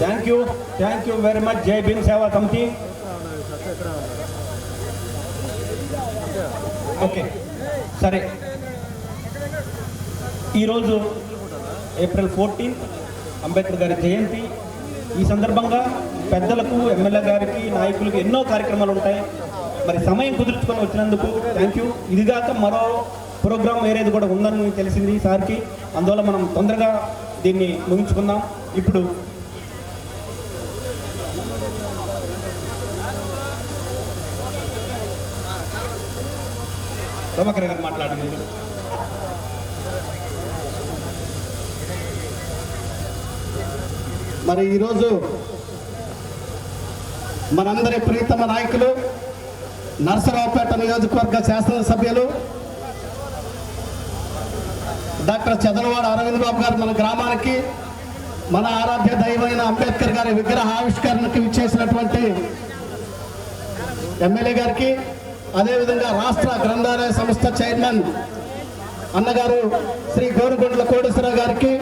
thank you very much. జై భీమ్ సేవా సమితి. ఓకే సరే, ఈరోజు ఏప్రిల్ 14 అంబేద్కర్ గారి జయంతి. ఈ సందర్భంగా పెద్దలకు, ఎమ్మెల్యే గారికి, నాయకులకు ఎన్నో కార్యక్రమాలు ఉంటాయి. మరి సమయం కుదుర్చుకొని వచ్చినందుకు థ్యాంక్ యూ. ఇదిగాక మరో ప్రోగ్రాం వేరేది కూడా ఉందని తెలిసింది సార్కి. అందువల్ల మనం తొందరగా దీన్ని ముగించుకుందాం. ఇప్పుడు ప్రభాకర్ గారు మాట్లాడండి. మరి ఈరోజు మనందరి ప్రీతమ నాయకులు, నరసరావుపేట నియోజకవర్గ శాసనసభ్యులు డాక్టర్ చదలవాడ అరవింద్ బాబు గారు మన గ్రామానికి, మన ఆరాధ్య దైవమైన అంబేద్కర్ గారి విగ్రహ ఆవిష్కరణకు విచ్చేసినటువంటి ఎమ్మెల్యే గారికి, అదేవిధంగా రాష్ట్ర గ్రంథాలయ సంస్థ చైర్మన్ అన్నగారు శ్రీ గోరుగొండ్ల కోటేశ్వరరావు గారికి,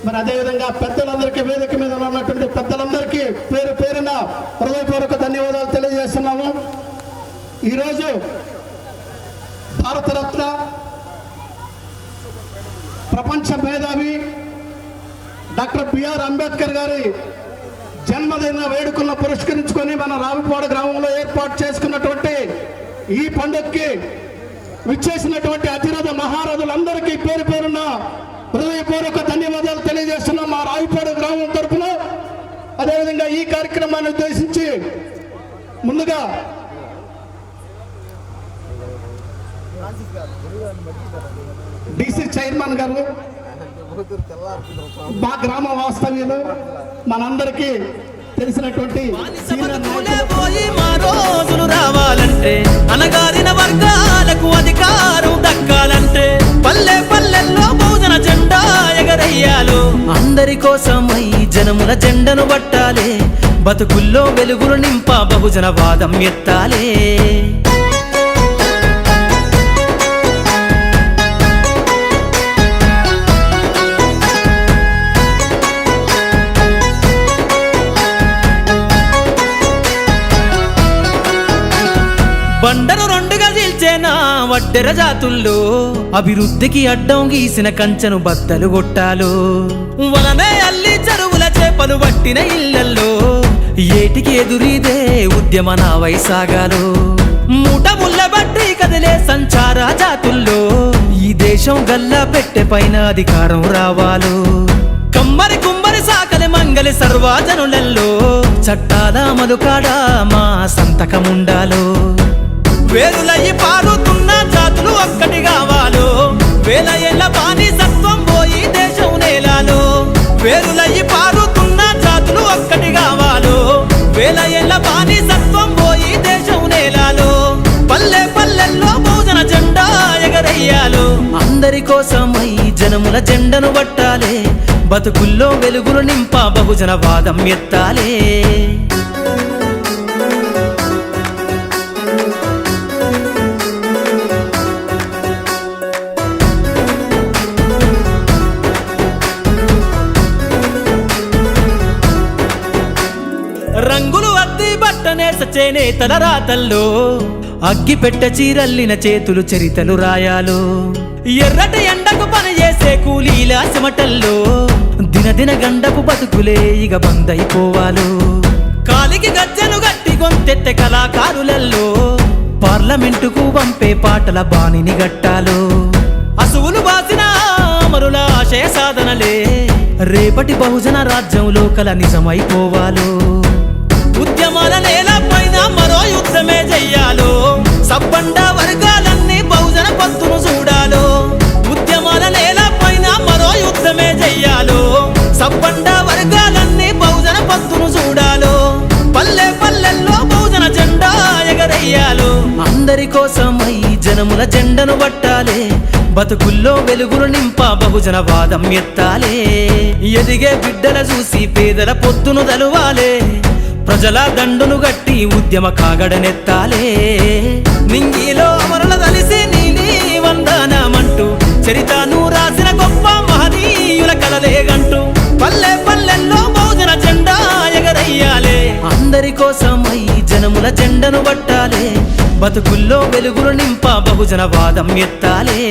మరి అదేవిధంగా పెద్దలందరికీ, వేదిక మీద ఉన్నటువంటి పెద్దలందరికీ పేరు పేరున హృదయపూర్వక ధన్యవాదాలు తెలియజేస్తున్నాము. ఈరోజు భారతరత్న, ప్రపంచ మేధావి డాక్టర్ బిఆర్ అంబేద్కర్ గారి జన్మదిన వేడుకలను పురస్కరించుకొని మన రావిపాడు గ్రామంలో ఏర్పాటు చేసుకున్నటువంటి ఈ పండుగకి విచ్చేసినటువంటి అతిరథ మహారథులందరికీ పేరు పేరున హృదయపూర్వక ధన్యవాదాలు తెలియజేస్తున్నాం మా రావిపాడు గ్రామం తరఫున. అదేవిధంగా ఈ కార్యక్రమాన్ని ఉద్దేశించి ముందుగా డిసి చైర్మన్ గారు, మా గ్రామ వాస్తవ్యులు, మనందరికీ తెలిసినటువంటి మా రోజులు రావాలంటే, అనగారిన వర్గాలకు అధికారం దక్కాలంటే, పల్లె పల్లెల్లో బహుజన జెండా ఎగరయ్యాలో, అందరి కోసమై జనముల జెండను పట్టాలే, బతుకుల్లో వెలుగులు నింప బహుజన వాదం ఎత్తాలే. బండను రెండుగా చీల్చేనా వడ్డెర జాతుల్లో, అభివృద్ధికి అడ్డం గీసిన కంచెను బద్దలు కొట్టాలో, వలనే అల్లి చెరువుల చేపలు పట్టిన ఇళ్లల్లో, ఏటికి ఎదురీదే ఉద్యమ నావై సాగాలో, మూట ముళ్ళ బట్టి కదిలే సంచార జాతుల్లో, ఈ దేశం గల్లా పెట్టె పైన అధికారం రావాలో, కమ్మరి కుమ్మరి సాకలి మంగలి సర్వజనులలో, చట్టాల అమలుకాడ మా సంతకముండాలో, వేరులయ్యి పారుతున్న జాతులు ఒక్కటి కావాలో, వేల ఏళ్ళ బానిసత్వం పోయి దేశం నేలాలో, వేరులయ్యి పారుతున్న జాతులు ఒక్కటి కావాలో, వేల ఏళ్ళ బానిసత్వం పోయి దేశం నేలాలో, పల్లె పల్లెల్లో బహుజన జెండా ఎగరయ్యాలో, అందరి కోసమై జనముల జెండను పట్టాలే, బతుకుల్లో వెలుగులు నింప బహుజన వాదం ఎత్తాలే. రంగులు అద్ది బట్టనేస చేనేతల రాతల్లో, అగ్గి పెట్ట చీరల్లిన చేతులు చరితలు రాయాలో, ఎర్రటి ఎండకు పని చేసే కూలీల సిమటల్లో, దినదిన గండపు బతుకులే ఇక బందైపోవాలో, కాలికి గజ్జలు గట్టి గొంతెత్తె కళాకారులల్లో, పార్లమెంటుకు పంపే పాటల బాణిని గట్టాలో, అసువులు బాసిన అమరుల ఆశయ సాధనలే, రేపటి బహుజన రాజ్యంలో కల నిజమైపోవాలో, ఉద్యమాల నేల పైన మరో యుద్ధమే చెయ్యాలో, సబ్బండ వర్గాలన్నీ బహుజన పంతును చూడాలో, ఉద్యమాల నేల పైన మరో యుద్ధమే చెయ్యాలో, సబ్బండ వర్గాలన్నీ బహుజన పంతును చూడాలో, పల్లె పల్లెల్లో బహుజన జెండా ఎగరయ్యాలో, అందరి కోసమై జనముల జెండను పట్టాలే, బతుకుల్లో వెలుగులు నింప బహుజన వాదం ఎత్తాలే. ఎదిగే బిడ్డల చూసి పేదల పొత్తును తలువాలే, ప్రజల దండును గట్టి ఉద్యమ కాగడనెత్తాలే, నింగిలో అమరుల తలిసి నీలి వందనమంటూ చరితను రాసిన గొప్ప మహనీయుల కలలేగంటూ, పల్లె పల్లెల్లో బహుజన జెండా జెండను పట్టాలే బతుకుల్లో వెలుగులు నింప బహుజన వాదం ఎత్తాలే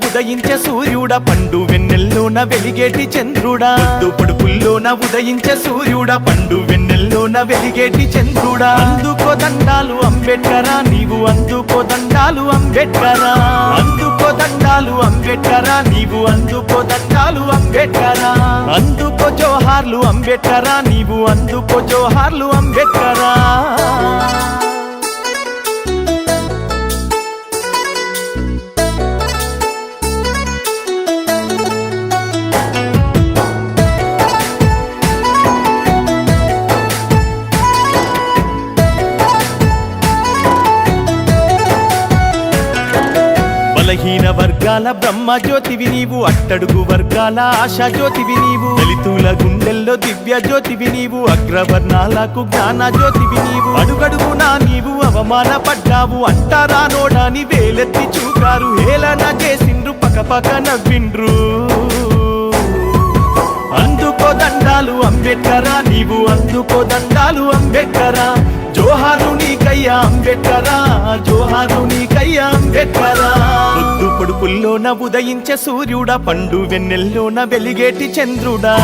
ఉదయించే సూర్యుడ పండు వెన్నెల్లోన వెలిగేటి చంద్రుడా పొడుపుల్లోన ఉదయించే సూర్యుడ పండు వెన్నెల్లోన వెలిగేటి చంద్రుడా అందుకో దండాలు అంబేడ్కరా నీవు అందుకో దండాలు అంబేడ్కరా అందుకో దండాలు అంబేడ్కరా నీవు అందుకో దండాలు అంబేడ్కరా అందుకో జోహార్లు అంబేడ్కరా నీవు అందుకో జోహార్లు అంబేడ్కరా బలహీన వర్గాల బ్రహ్మ జ్యోతివి నీవు అట్టడుగు వర్గాల ఆశా జ్యోతివి నీవు దళితుల గుండెల్లో దివ్య జ్యోతివి నీవు అగ్రవర్ణాలకు జ్ఞాన జ్యోతివి నీవు అడుగడుగునా నీవు అవమాన పడ్డావు అంటారా నోడాని వేలెత్తి చూపారు హేళన చేసిండ్రు పకపక నవ్విండ్రు అందుకో దండాలు అంబేడ్కరా నీవు అందుకో దండాలు అంబేడ్కరా జోహారు నీకయ్యా అంబేడ్కరా జోహారు నీకయ్యా అంబేడ్కరా పొద్దు పొడుపుల్లోన ఉదయించే సూర్యుడా పండు వెన్నెల్లోన వెలిగేటి చంద్రుడా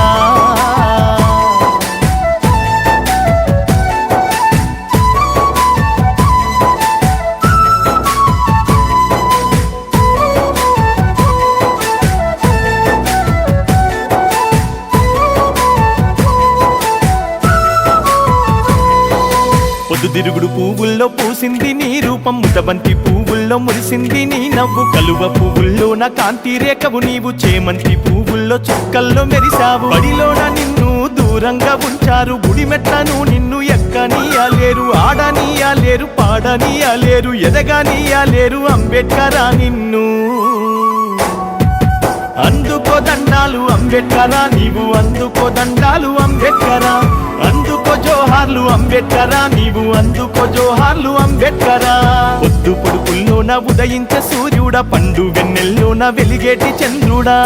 పొద్దుదిరుగుడు పువ్వుల్లో పూసింది నీ రూపం ముతబంతి పువ్వుల్లో మురిసింది నీ నవ్వు కలువ పువ్వుల్లోన కాంతి రేఖవు నీవు చేమంతి పువ్వుల్లో చుక్కల్లో మెరిసావు బడిలోన నిన్ను దూరంగా ఉంచారు గుడిమెట్లను నిన్ను ఎక్కనీయలేరు ఆడనీయలేరు పాడనీయలేరు ఎదగనీయలేరు అంబేడ్కరా నిన్ను అందుకో దండాలు అంబేడ్కరా నీవు అందుకో దండాలు అంబేడ్కరా అందుకో జోహార్లు అంబేడ్కరా నీవు అందుకో జోహార్లు అంబేడ్కరా పొద్దు పొడుపుల్లోన ఉదయించే సూర్యుడా పండు వెన్నెల్లోన వెలిగేటి చంద్రుడా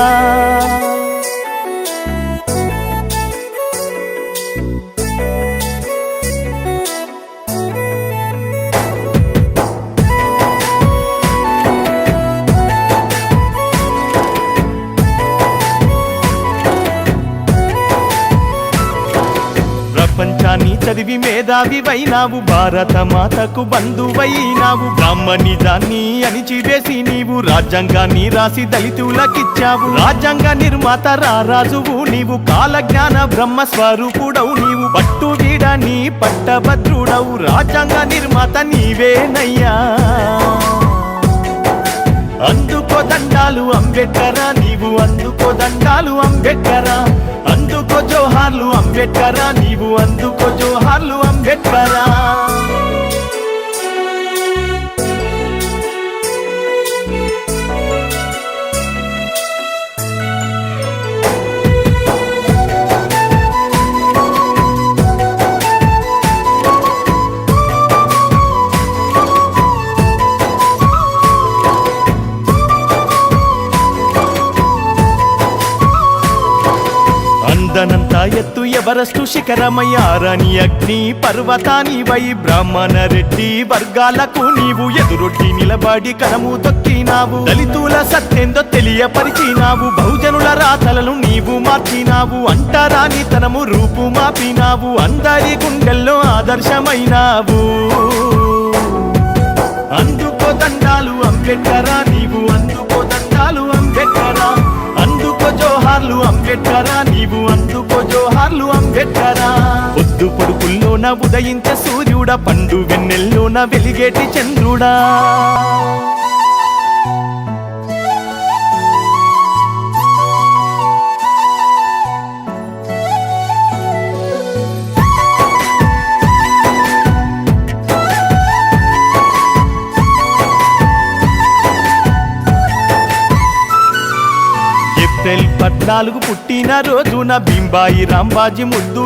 ప్రపంచాన్ని చదివి మేధావివైనావు భారత మాతకు బంధువైనావు బ్రాహ్మణిజాన్ని అణిచివేసి నీవు రాజ్యాంగాన్ని రాసి దళితులకిచ్చావు రాజ్యాంగ నిర్మాత రాజువు నీవు కాలజ్ఞాన బ్రహ్మ స్వరూపుడవు నీవు పట్టు వీడని పట్టభద్రుడవు రాజ్యాంగ నిర్మాత నీవేనయ్యా అందుకో దండాలు అంబేడ్కరా నీవు అందుకో దండాలు అంబేడ్కరా అందుకో జోహార్లు అంబేడ్కరా నీవు అందుకో జోహార్లు అంబేడ్కరా అందనంత ఎత్తు ఎవరస్టు శిఖరమయ్యారని అగ్ని పర్వతాని వై బ్రాహ్మణ రెడ్డి వర్గాలకు నీవు ఎదురొడ్డి నిలబడి కరము తొక్కినావు దళితుల సత్యందో తెలియపరిచినావు బహుజనుల రాతలను నీవు మార్చినావు అంటరాని తనము రూపు మాపినావు అందరి గుండెల్లో ఆదర్శమైనావు అందుకో దండాలు అంబేడ్కరా నీవు అందుకో దండాలు అంబేడ్కరా అందుకో జోహార్లు అంబేడ్కరా నీవు అందుకో జోహార్లు అంబేడ్కరా పొద్దు పొడుపుల్లోన ఉదయించే సూర్యుడా పండు వెన్నెల్లోన వెలిగేటి చంద్రుడా ఏప్రిల్ 4 పుట్టిన రోజున భీంబాయి రాంబాజీ ముద్దు